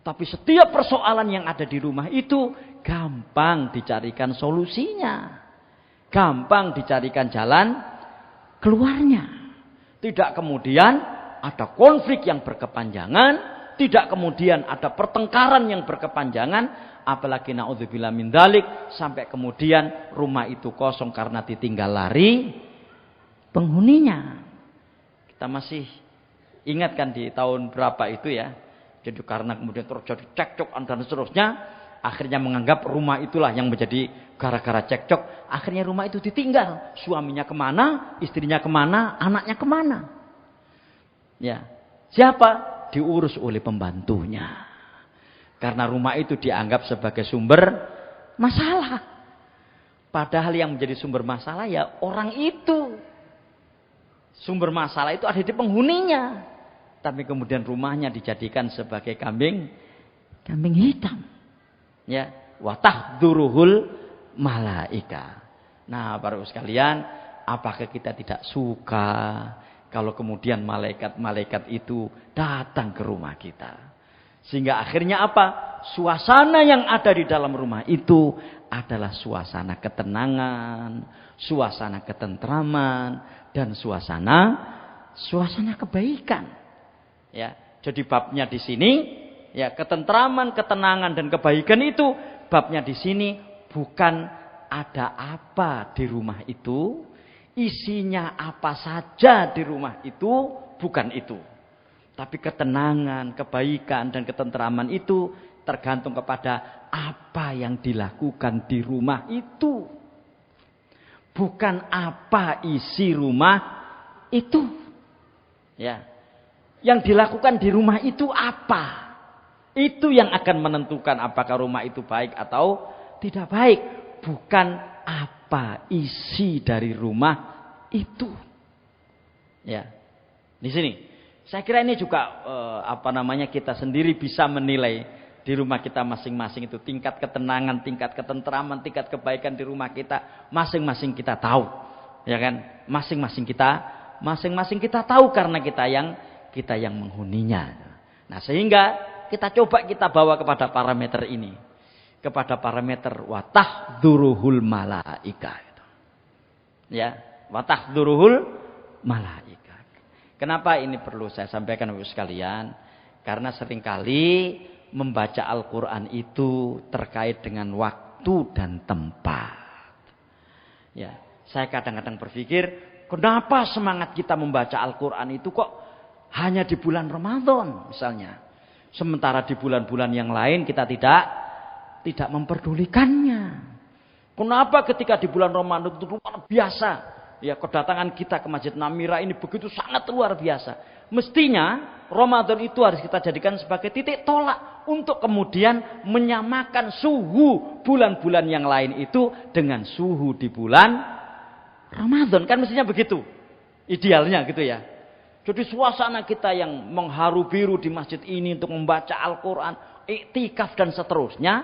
Tapi setiap persoalan yang ada di rumah itu gampang dicarikan solusinya. Gampang dicarikan jalan keluarnya. Tidak kemudian ada konflik yang berkepanjangan, tidak kemudian ada pertengkaran yang berkepanjangan, apalagi naudzubillah min dzalik sampai kemudian rumah itu kosong karena ditinggal lari penghuninya. Kita masih ingat kan di tahun berapa itu ya. Jadi karena kemudian terjadi cekcok dan seterusnya, akhirnya menganggap rumah itulah yang menjadi gara-gara cekcok. Akhirnya rumah itu ditinggal. Suaminya kemana, istrinya kemana, anaknya kemana. Ya, siapa? Diurus oleh pembantunya. Karena rumah itu dianggap sebagai sumber masalah. Padahal yang menjadi sumber masalah ya orang itu. Sumber masalah itu ada di penghuninya. Tapi kemudian rumahnya dijadikan sebagai kambing hitam. Ya, wa tahduruhul malaika. Nah, para sekalian, apakah kita tidak suka kalau kemudian malaikat-malaikat itu datang ke rumah kita? Sehingga akhirnya apa? Suasana yang ada di dalam rumah itu adalah suasana ketenangan, suasana ketentraman, dan suasana kebaikan. Ya, jadi babnya di sini, ya, ketentraman, ketenangan, dan kebaikan itu babnya di sini bukan ada apa di rumah itu, isinya apa saja di rumah itu, bukan itu. Tapi ketenangan, kebaikan, dan ketentraman itu tergantung kepada apa yang dilakukan di rumah itu. Bukan apa isi rumah itu. Ya. Yang dilakukan di rumah itu apa? Itu yang akan menentukan apakah rumah itu baik atau tidak baik. Bukan apa isi dari rumah itu. Ya. Di sini. Saya kira ini juga kita sendiri bisa menilai di rumah kita masing-masing itu tingkat ketenangan, tingkat ketentraman, tingkat kebaikan di rumah kita masing-masing kita tahu. Ya kan? Masing-masing kita tahu karena kita yang menghuninya. Nah, sehingga kita coba kita bawa kepada parameter ini. Kepada parameter watahduruhul malaika. Ya, watahduruhul malaika. Kenapa ini perlu saya sampaikan Bapak sekalian? Karena seringkali membaca Al-Qur'an itu terkait dengan waktu dan tempat. Ya, saya kadang-kadang berpikir, kenapa semangat kita membaca Al-Qur'an itu kok hanya di bulan Ramadan misalnya. Sementara di bulan-bulan yang lain kita tidak memperdulikannya. Kenapa ketika di bulan Ramadan itu luar biasa? Ya, kedatangan kita ke Masjid Namira ini begitu sangat luar biasa. Mestinya Ramadan itu harus kita jadikan sebagai titik tolak untuk kemudian menyamakan suhu bulan-bulan yang lain itu dengan suhu di bulan Ramadan. Kan mestinya begitu. Idealnya gitu ya. Jadi suasana kita yang mengharu biru di masjid ini untuk membaca Al-Quran, iktikaf dan seterusnya,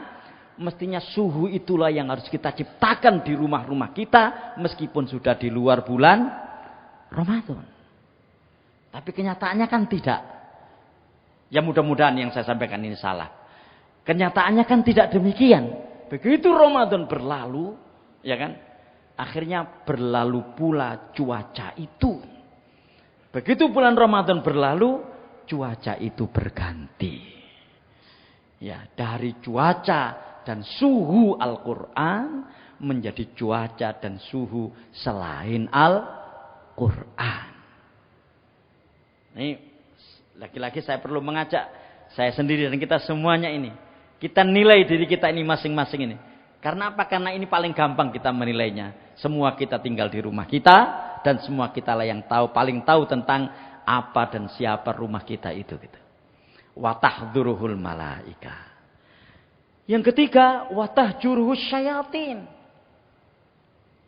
mestinya suhu itulah yang harus kita ciptakan di rumah-rumah kita, meskipun sudah di luar bulan Ramadan. Tapi kenyataannya kan tidak. Ya mudah-mudahan yang saya sampaikan ini salah. Kenyataannya kan tidak demikian. Begitu Ramadan berlalu, ya kan? Akhirnya berlalu pula cuaca itu. Begitu bulan Ramadan berlalu, cuaca itu berganti. Ya, dari cuaca dan suhu Al-Quran menjadi cuaca dan suhu selain Al-Quran. Ini lagi-lagi saya perlu mengajak saya sendiri dan kita semuanya ini. Kita nilai diri kita ini masing-masing ini. Karena apa? Karena ini paling gampang kita menilainya. Semua kita tinggal di rumah kita dan semua kita lah yang paling tahu tentang apa dan siapa rumah kita itu gitu. Wa tahdhuruhul malaika. Yang ketiga, wa tahjuruhus syayatin.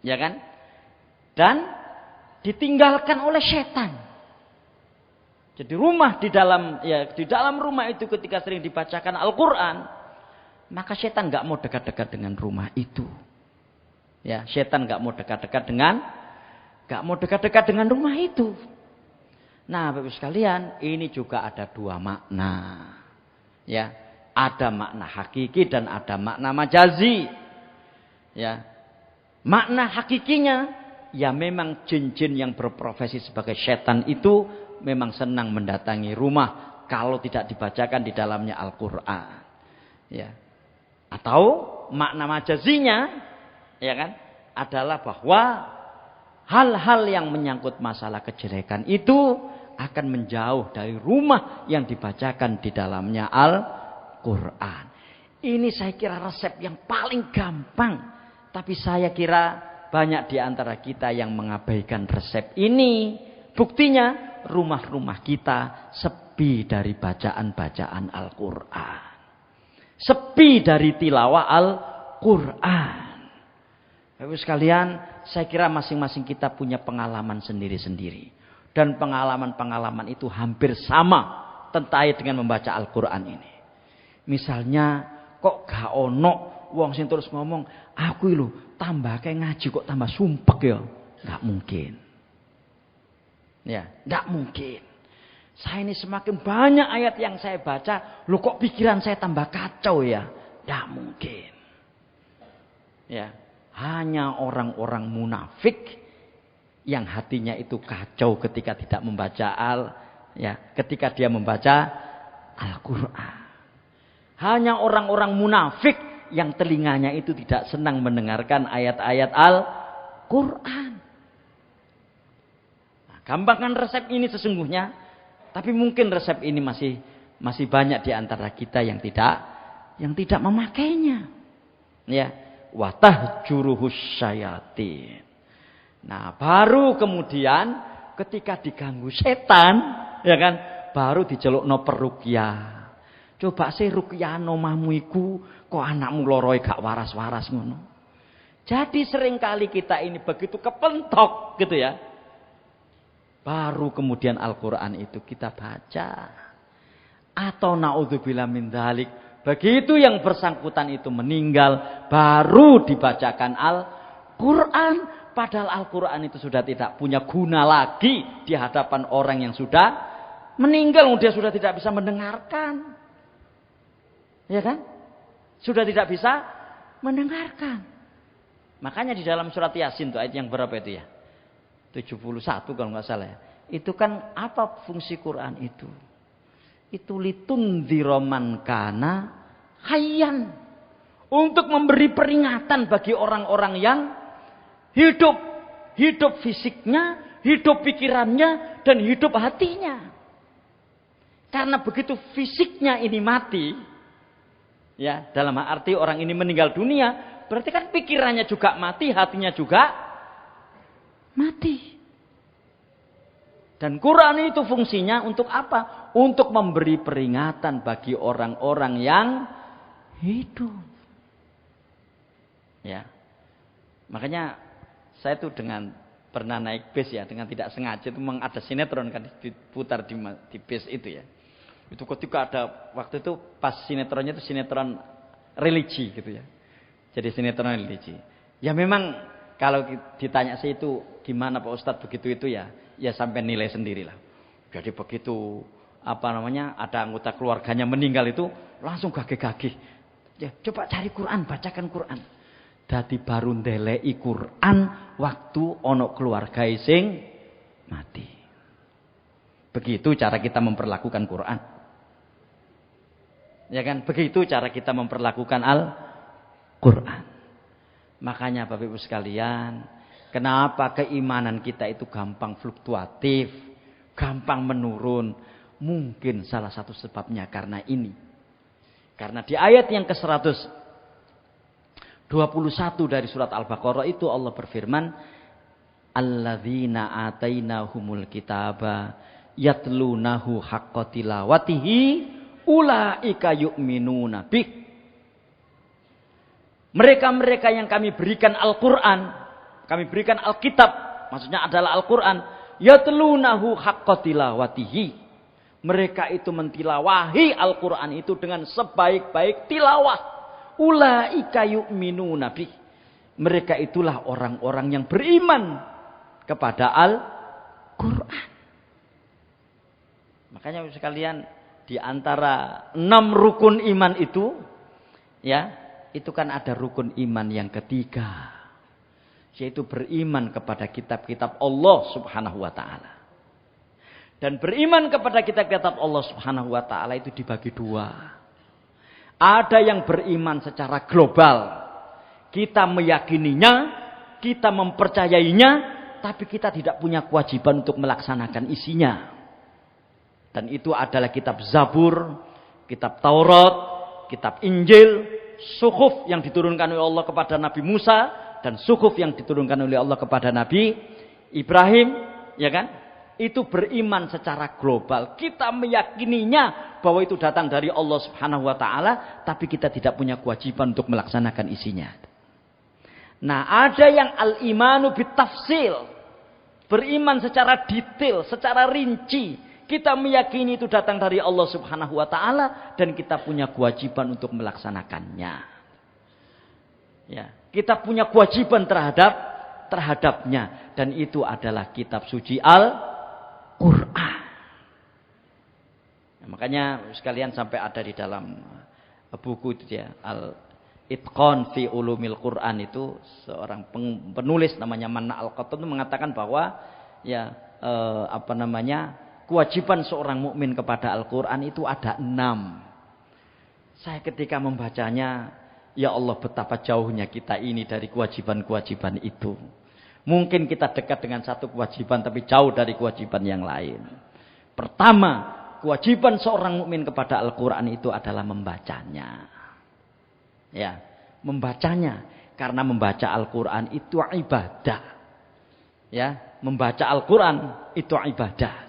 Ya kan? Dan ditinggalkan oleh setan. Jadi di dalam rumah itu ketika sering dibacakan Al-Qur'an, maka setan enggak mau dekat-dekat dengan rumah itu. Ya, setan enggak mau dekat-dekat dengan rumah itu. Nah, Bapak sekalian, ini juga ada dua makna. Ya, ada makna hakiki dan ada makna majazi. Ya. Makna hakikinya ya memang jin-jin yang berprofesi sebagai setan itu memang senang mendatangi rumah kalau tidak dibacakan di dalamnya Al-Qur'an. Ya. Atau makna majazinya ya kan adalah bahwa hal-hal yang menyangkut masalah kejelekan itu akan menjauh dari rumah yang dibacakan di dalamnya Al-Quran. Ini saya kira resep yang paling gampang. Tapi saya kira banyak di antara kita yang mengabaikan resep ini. Buktinya rumah-rumah kita sepi dari bacaan-bacaan Al-Quran. Sepi dari tilawah Al-Quran. Bapak sekalian, saya kira masing-masing kita punya pengalaman sendiri-sendiri. Dan pengalaman-pengalaman itu hampir sama tentai dengan membaca Al-Quran ini. Misalnya, kok gak ono wong sing terus ngomong, aku lho tambah kayak ngaji kok tambah sumpek ya. Gak mungkin. Ya, gak mungkin. Saya ini semakin banyak ayat yang saya baca, lho kok pikiran saya tambah kacau ya. Gak mungkin. Ya, hanya orang-orang munafik yang hatinya itu kacau ketika tidak membaca ketika dia membaca Al-Quran. Hanya orang-orang munafik yang telinganya itu tidak senang mendengarkan ayat-ayat Al-Quran. Nah, gampangan resep ini sesungguhnya, tapi mungkin resep ini masih banyak di antara kita yang tidak memakainya. Ya, wa tahjuruhus syayatin. Nah, baru kemudian ketika diganggu setan, ya kan, baru dicelukno peruqyah. Coba sih ruqyah omahmu iku kok anakmu loroe gak waras-waras ngono. Jadi seringkali kita ini begitu kepentok gitu ya. Baru kemudian Al-Qur'an itu kita baca. Atau naudzubillah min dzalik, begitu yang bersangkutan itu meninggal baru dibacakan Al-Qur'an. Padahal Al-Quran itu sudah tidak punya guna lagi di hadapan orang yang sudah meninggal. Dia sudah tidak bisa mendengarkan. Ya kan? Sudah tidak bisa mendengarkan. Makanya di dalam surat Yasin itu ayat yang berapa itu ya? 71 kalau nggak salah ya. Itu kan apa fungsi Quran itu? Itu litundzira man kana hayyan. Untuk memberi peringatan bagi orang-orang yang hidup fisiknya, hidup pikirannya, dan hidup hatinya. Karena begitu fisiknya ini mati, ya dalam arti orang ini meninggal dunia, berarti kan pikirannya juga mati, hatinya juga mati. Dan Quran itu fungsinya untuk apa? Untuk memberi peringatan bagi orang-orang yang hidup. Ya, makanya saya tuh pernah naik bis ya, dengan tidak sengaja itu memang ada sinetron kan diputar di bis itu ya. Itu ketika ada waktu itu pas sinetronnya itu sinetron religi gitu ya. Jadi sinetron religi. Ya memang kalau ditanya sih itu gimana Pak Ustadz begitu itu ya sampai nilai sendirilah. Jadi begitu ada anggota keluarganya meninggal itu langsung gagih-gagih. Ya coba cari Quran, bacakan Quran. dadi baru ndeleki Quran waktu ana keluarga sing mati. Begitu cara kita memperlakukan Quran. Ya kan? Begitu cara kita memperlakukan Al-Quran. Makanya Bapak Ibu sekalian, kenapa keimanan kita itu gampang fluktuatif, gampang menurun? Mungkin salah satu sebabnya karena ini. Karena di ayat yang ke-121 dari surat Al-Baqarah itu Allah berfirman, alladzina atainahumul kitaba yatlunahu haqqa tilawatihi ulaika yu'minuna bih. Mereka-mereka yang kami berikan Al-Quran, kami berikan Alkitab, maksudnya adalah Al-Quran, yatlunahu haqqa tilawatihi. Mereka itu mentilawahi Al-Quran itu dengan sebaik-baik tilawah. Ulaika yu'minuna bih. Mereka itulah orang-orang yang beriman kepada Al-Quran. Makanya sekalian, di antara 6 rukun iman itu, ya, itu kan ada rukun iman yang ketiga, yaitu beriman kepada kitab-kitab Allah Subhanahu wa taala. Dan beriman kepada kitab-kitab Allah Subhanahu wa taala itu dibagi 2. Ada yang beriman secara global. Kita meyakininya, kita mempercayainya, tapi kita tidak punya kewajiban untuk melaksanakan isinya. Dan itu adalah kitab Zabur, kitab Taurat, kitab Injil, Suhuf yang diturunkan oleh Allah kepada Nabi Musa, dan Suhuf yang diturunkan oleh Allah kepada Nabi Ibrahim, ya kan? Itu beriman secara global. Kita meyakininya bahwa itu datang dari Allah Subhanahu wa taala, tapi kita tidak punya kewajiban untuk melaksanakan isinya. Nah, ada yang al-imanu bitafsil. Beriman secara detail, secara rinci. Kita meyakini itu datang dari Allah Subhanahu wa taala dan kita punya kewajiban untuk melaksanakannya. Ya, kita punya kewajiban terhadapnya, dan itu adalah kitab suci Al-Quran. Nah, makanya sekalian sampai ada di dalam buku itu ya, Al-Itqan fi Ulumil Quran, itu seorang penulis namanya Manna Al-Qattan itu mengatakan bahwa ya kewajiban seorang mukmin kepada Al-Quran itu ada 6. Saya ketika membacanya, ya Allah, betapa jauhnya kita ini dari kewajiban-kewajiban itu. Mungkin kita dekat dengan satu kewajiban tapi jauh dari kewajiban yang lain. Pertama, kewajiban seorang mukmin kepada Al-Quran itu adalah membacanya. Ya, membacanya, karena membaca Al-Quran itu ibadah. Ya, membaca Al-Quran itu ibadah.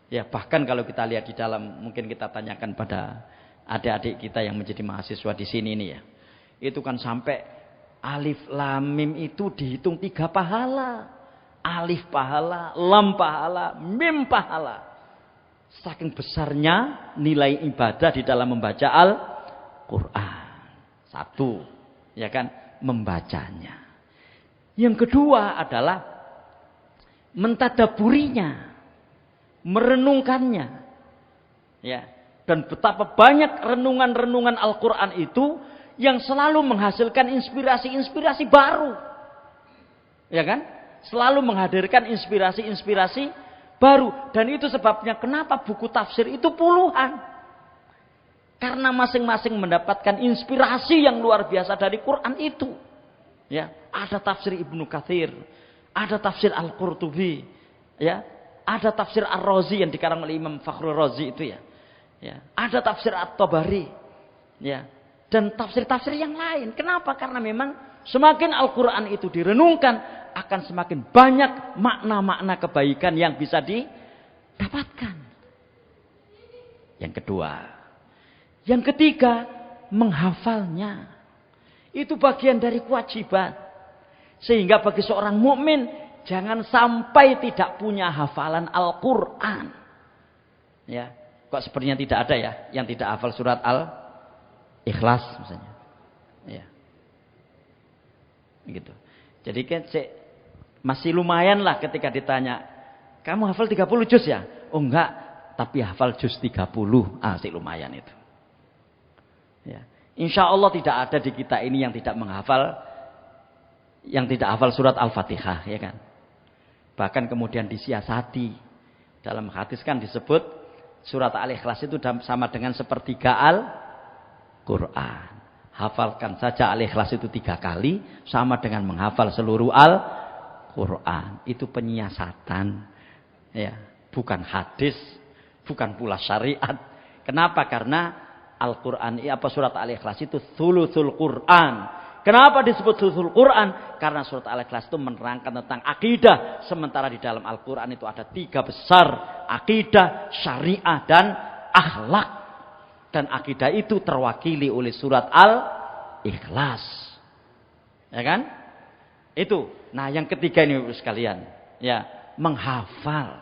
Ya, bahkan kalau kita lihat di dalam, mungkin kita tanyakan pada adik-adik kita yang menjadi mahasiswa di sini nih ya. Itu kan sampai alif lam mim itu dihitung 3 pahala. Alif pahala, lam pahala, mim pahala. Saking besarnya nilai ibadah di dalam membaca Al-Quran. 1, ya kan, membacanya. Yang kedua adalah mentadaburinya, merenungkannya, ya. Dan betapa banyak renungan-renungan Al-Quran itu yang selalu menghasilkan inspirasi-inspirasi baru, ya kan? Selalu menghadirkan inspirasi-inspirasi baru. Dan itu sebabnya kenapa buku tafsir itu puluhan, karena masing-masing mendapatkan inspirasi yang luar biasa dari Quran itu. Ya, ada tafsir Ibnu Katsir, ada tafsir Al-Qurtubi, ya. Ada tafsir Ar-Razi yang dikarang oleh Imam Fakhrul Razi itu ya. Ya, ada tafsir At-Tabari. Ya, dan tafsir-tafsir yang lain. Kenapa? Karena memang semakin Al-Qur'an itu direnungkan, akan semakin banyak makna-makna kebaikan yang bisa didapatkan. Yang kedua. Yang ketiga, menghafalnya. Itu bagian dari kewajiban. Sehingga bagi seorang mukmin, jangan sampai tidak punya hafalan Al-Quran. Ya, kok sepertinya tidak ada ya yang tidak hafal surat Al-Ikhlas misalnya. Ya, gitu. Jadi kan masih lumayan lah ketika ditanya, kamu hafal 30 juz ya? Oh enggak, tapi hafal juz 30. Sih lumayan itu. Ya, insya Allah tidak ada di kita ini yang tidak menghafal yang tidak hafal surat Al-Fatihah, ya kan? Bahkan kemudian disiasati. Dalam hadis kan disebut surat Al-Ikhlas itu sama dengan sepertiga Al-Quran. Hafalkan saja Al-Ikhlas itu 3 kali sama dengan menghafal seluruh Al-Quran. Itu penyiasatan, ya, bukan hadis, bukan pula syariat. Kenapa? Karena Al-Quran, surat Al-Ikhlas itu thuluthul Quran. Kenapa disebut thuluthul Quran? Karena surat Al-Ikhlas itu menerangkan tentang akidah. Sementara di dalam Al-Quran itu ada 3 besar. Akidah, syariah, dan akhlak. Dan akidah itu terwakili oleh surat Al-Ikhlas. Ya kan? Itu. Nah, yang ketiga ini Bapak sekalian, ya, menghafal.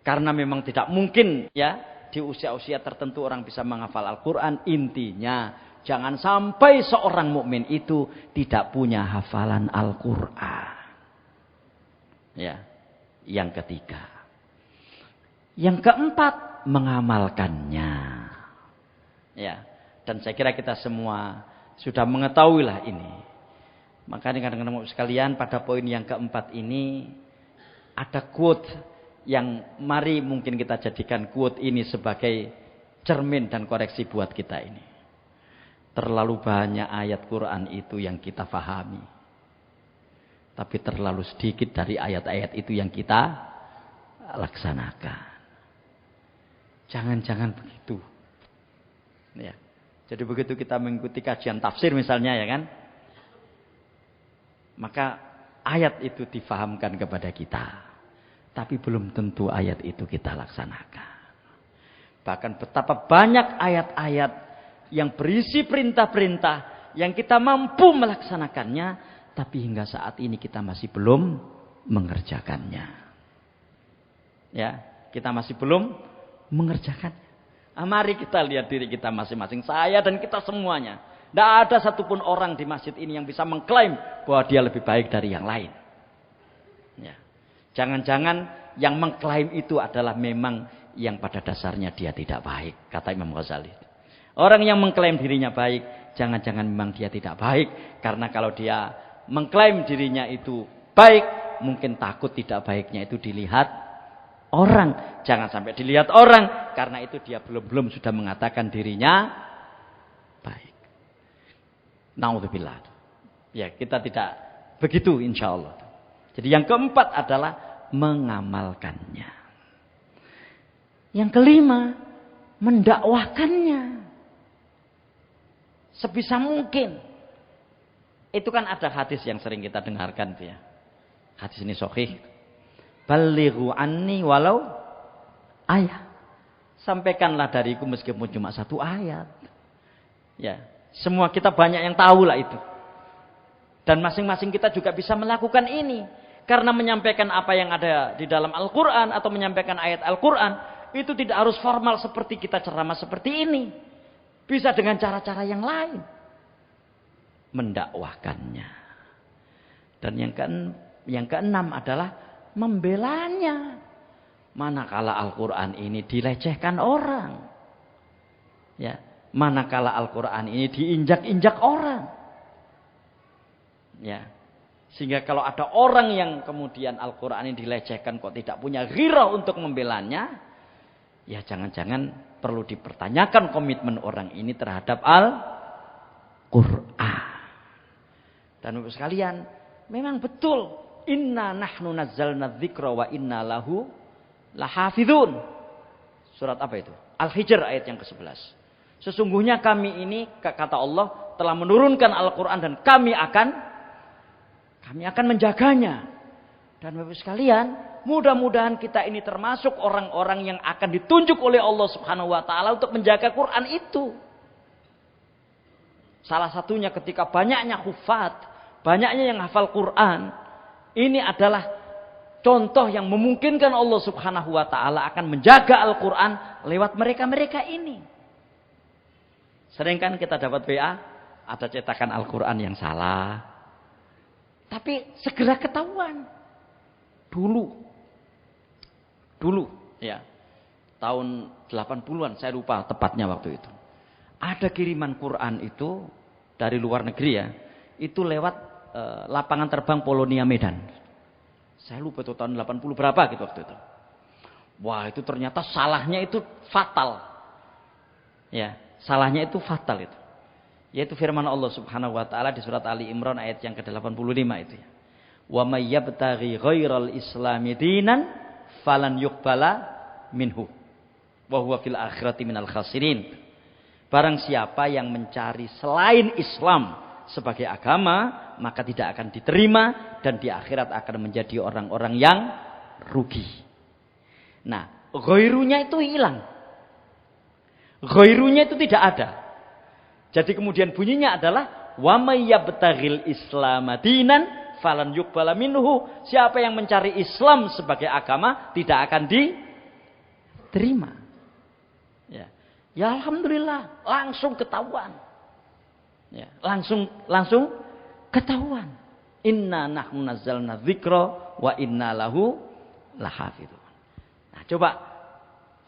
Karena memang tidak mungkin, ya, di usia-usia tertentu orang bisa menghafal Al-Quran. Intinya, jangan sampai seorang mukmin itu tidak punya hafalan Al-Quran. Ya, yang ketiga. Yang keempat, mengamalkannya. Ya, dan saya kira kita semua sudah mengetahuilah ini. Maka kadang-kadang sekalian pada poin yang keempat ini ada quote yang mari mungkin kita jadikan quote ini sebagai cermin dan koreksi buat kita ini. Terlalu banyak ayat Quran itu yang kita fahami. Tapi terlalu sedikit dari ayat-ayat itu yang kita laksanakan. Jangan-jangan begitu. Ya. Jadi begitu kita mengikuti kajian tafsir misalnya, ya kan? Maka ayat itu difahamkan kepada kita. Tapi belum tentu ayat itu kita laksanakan. Bahkan betapa banyak ayat-ayat yang berisi perintah-perintah yang kita mampu melaksanakannya, tapi hingga saat ini kita masih belum mengerjakannya. Ya, kita masih belum mengerjakannya. Nah, mari kita lihat diri kita masing-masing, saya dan kita semuanya. Tidak ada satupun orang di masjid ini yang bisa mengklaim bahwa dia lebih baik dari yang lain. Ya. Jangan-jangan yang mengklaim itu adalah memang yang pada dasarnya dia tidak baik, kata Imam Ghazali. Orang yang mengklaim dirinya baik, jangan-jangan memang dia tidak baik. Karena kalau dia mengklaim dirinya itu baik, mungkin takut tidak baiknya itu dilihat orang. Jangan sampai dilihat orang, karena itu dia belum sudah mengatakan dirinya baik. Naudzubillah. Ya, kita tidak begitu insya Allah. Jadi yang keempat adalah mengamalkannya. Yang kelima, mendakwahkannya. Sebisa mungkin. Itu kan ada hadis yang sering kita dengarkan, ya. Hadis ini sahih. Balighu anni walau ayat. Sampaikanlah dariku meskipun cuma 1 ayat. Ya, semua kita banyak yang tahu lah itu. Dan masing-masing kita juga bisa melakukan ini. Karena menyampaikan apa yang ada di dalam Al-Quran atau menyampaikan ayat Al-Quran, itu tidak harus formal seperti kita ceramah seperti ini. Bisa dengan cara-cara yang lain. Mendakwahkannya. Dan yang keenam adalah membelanya. Manakala Al-Quran ini dilecehkan orang. Ya, manakala Al-Quran ini diinjak-injak orang. Ya. Sehingga kalau ada orang yang kemudian Al-Quran ini dilecehkan kok tidak punya ghirah untuk membelanya, ya jangan-jangan perlu dipertanyakan komitmen orang ini terhadap Al-Quran. Dan Bapak sekalian, memang betul, inna nahnu nazzalna dzikra wa inna lahu lahafizun. Surat apa itu? Al-Hijr ayat yang ke-11. Sesungguhnya kami ini, kata Allah, telah menurunkan Al-Quran dan kami akan menjaganya. Dan Bapak sekalian, mudah-mudahan kita ini termasuk orang-orang yang akan ditunjuk oleh Allah Subhanahu wa taala untuk menjaga Quran itu. Salah satunya ketika banyaknya hufat, banyaknya yang hafal Quran, ini adalah contoh yang memungkinkan Allah Subhanahu wa taala akan menjaga Al-Quran lewat mereka-mereka ini. Sering kan kita dapat WA, ada cetakan Al-Quran yang salah. Tapi segera ketahuan. Dulu ya. Tahun 80-an, saya lupa tepatnya waktu itu. Ada kiriman Quran itu dari luar negeri ya. Itu lewat lapangan terbang Polonia Medan. Saya lupa itu tahun 80 berapa gitu waktu itu. Wah, itu ternyata salahnya itu fatal. Ya, salahnya itu fatal itu. Yaitu firman Allah Subhanahu wa taala di surat Ali Imran ayat yang ke-85 itu ya. Wa may yabtaghi ghairal islami dinan falan yuqbala minhu wa huwa fil akhirati minal khasirin. Barang siapa yang mencari selain Islam sebagai agama, maka tidak akan diterima dan di akhirat akan menjadi orang-orang yang rugi. Nah, ghairunya itu hilang. Ghairunya itu tidak ada. Jadi kemudian bunyinya adalah wa may yabtaghil islama dinan falan yuqbala minhu. Siapa yang mencari Islam sebagai agama tidak akan diterima. Ya. Ya alhamdulillah, langsung ketahuan. Ya, langsung ketahuan. Inna nahnu nazzalna dzikra wa inna lahu lahafidun. Nah, coba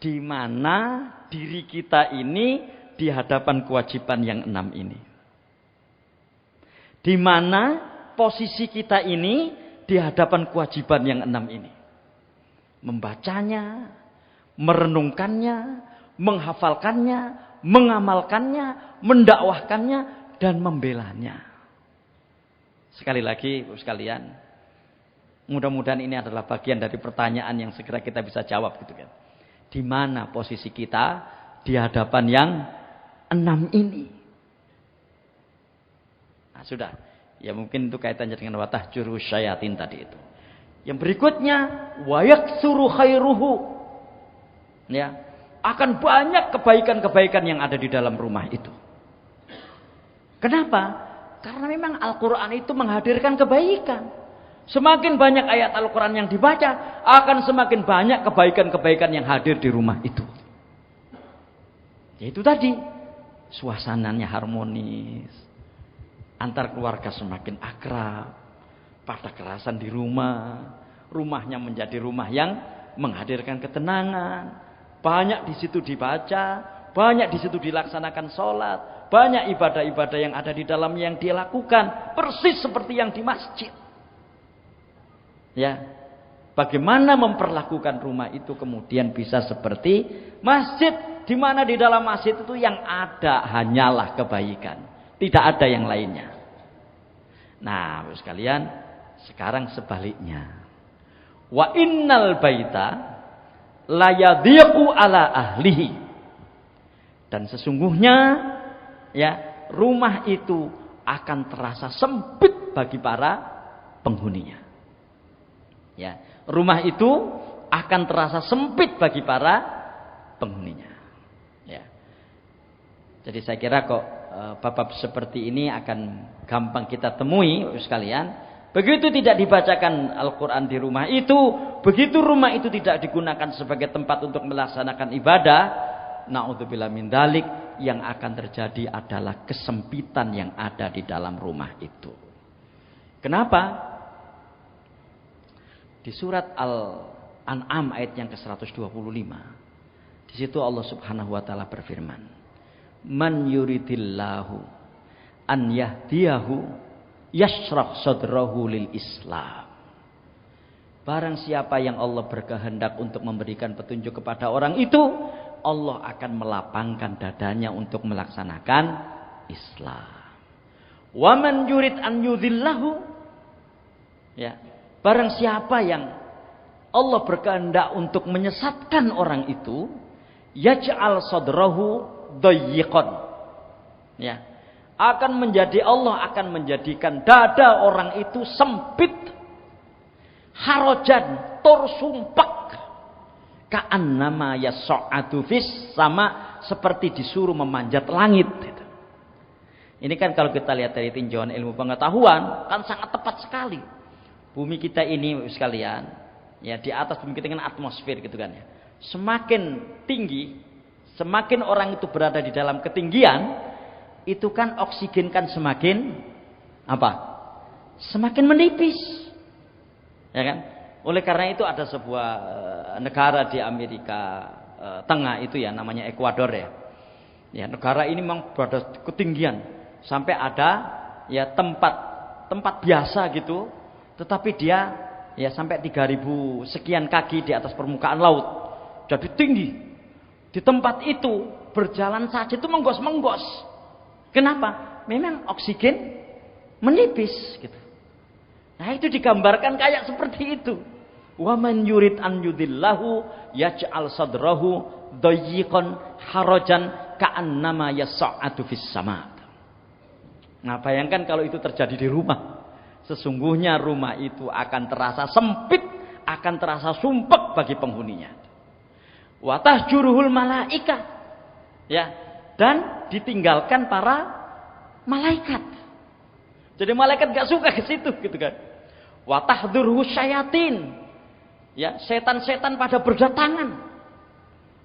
di mana diri kita ini di hadapan kewajiban yang 6 ini? Di mana posisi kita ini di hadapan kewajiban yang 6 ini? Membacanya, merenungkannya, menghafalkannya, mengamalkannya, mendakwahkannya, dan membelanya. Sekali lagi, Bapak sekalian, mudah-mudahan ini adalah bagian dari pertanyaan yang segera kita bisa jawab gitu kan. Di mana posisi kita di hadapan yang 6 ini? Nah, sudah. Ya mungkin itu kaitannya dengan watahjuru syayatin tadi itu. Yang berikutnya wa yaksuru khairuhu. Ya, akan banyak kebaikan-kebaikan yang ada di dalam rumah itu. Kenapa? Karena memang Al-Qur'an itu menghadirkan kebaikan. Semakin banyak ayat Al-Quran yang dibaca, akan semakin banyak kebaikan-kebaikan yang hadir di rumah itu. Yaitu tadi, suasananya harmonis, antar keluarga semakin akrab, pada kerasan di rumah, rumahnya menjadi rumah yang menghadirkan ketenangan, banyak di situ dibaca, banyak di situ dilaksanakan sholat, banyak ibadah-ibadah yang ada di dalam yang dia lakukan, persis seperti yang di masjid. Ya, bagaimana memperlakukan rumah itu kemudian bisa seperti masjid, di mana di dalam masjid itu yang ada hanyalah kebaikan, tidak ada yang lainnya. Nah, sekalian, sekarang sebaliknya. Wa innal baita la yadhiqu ala ahlihi. Dan sesungguhnya ya, rumah itu akan terasa sempit bagi para penghuninya. Ya, rumah itu akan terasa sempit bagi para penghuninya. Ya. Jadi saya kira kok bab-bab seperti ini akan gampang kita temui sekalian. Begitu tidak dibacakan Al-Quran di rumah itu, begitu rumah itu tidak digunakan sebagai tempat untuk melaksanakan ibadah, na'udzubillah min dzalik, yang akan terjadi adalah kesempitan yang ada di dalam rumah itu. Kenapa? Di surat Al-An'am ayat yang ke-125. Di situ Allah Subhanahu wa taala berfirman, "Man yuridillahu an yahdiyahu yashrah sadrahu lil Islam." Barang siapa yang Allah berkehendak untuk memberikan petunjuk kepada orang itu, Allah akan melapangkan dadanya untuk melaksanakan Islam. Wa man yurid an yudhillahu, ya, barang siapa yang Allah berkehendak untuk menyesatkan orang itu, yaj'al sadrahu dayyiqan. Ya. Allah akan menjadikan dada orang itu sempit, harajan, tersumpak, ka'annama yas'adu fis sama, seperti disuruh memanjat langit. Ini kan kalau kita lihat dari tinjauan ilmu pengetahuan kan sangat tepat sekali. Bumi kita ini sekalian, ya, di atas bumi kita kan atmosfer gitu kan ya. Semakin tinggi, semakin orang itu berada di dalam ketinggian, itu kan oksigen kan semakin apa? Semakin menipis. Ya kan? Oleh karena itu ada sebuah negara di Amerika Tengah itu ya, namanya Ekuador ya. Ya, negara ini memang berada ketinggian sampai ada ya tempat tempat biasa gitu, tetapi dia ya sampai 3000 sekian kaki di atas permukaan laut. Jadi tinggi. Di tempat itu berjalan saja itu menggos-menggos. Kenapa? Memang oksigen menipis gitu. Nah, itu digambarkan kayak seperti itu. Wa man yurid an yudillahu yaj'al sadrahu dayyiqan harajan ka'annama yas'adu fis sama'. Nah, bayangkan kalau itu terjadi di rumah. Sesungguhnya rumah itu akan terasa sempit, akan terasa sumpek bagi penghuninya. Wa tahjuruhul malaika. Ya, dan ditinggalkan para malaikat. Jadi malaikat enggak suka ke situ gitu kan. Wa tahdhuruhu syayatin. Ya, setan-setan pada berdatangan.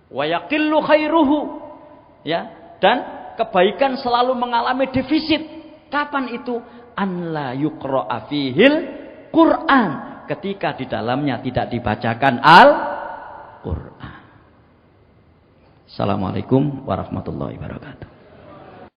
Wa yaqillu khairuhu. Ya, dan kebaikan selalu mengalami defisit. Kapan itu? An la yuqra'a fihil Quran, ketika di dalamnya tidak dibacakan Al-Quran. Assalamualaikum warahmatullahi wabarakatuh.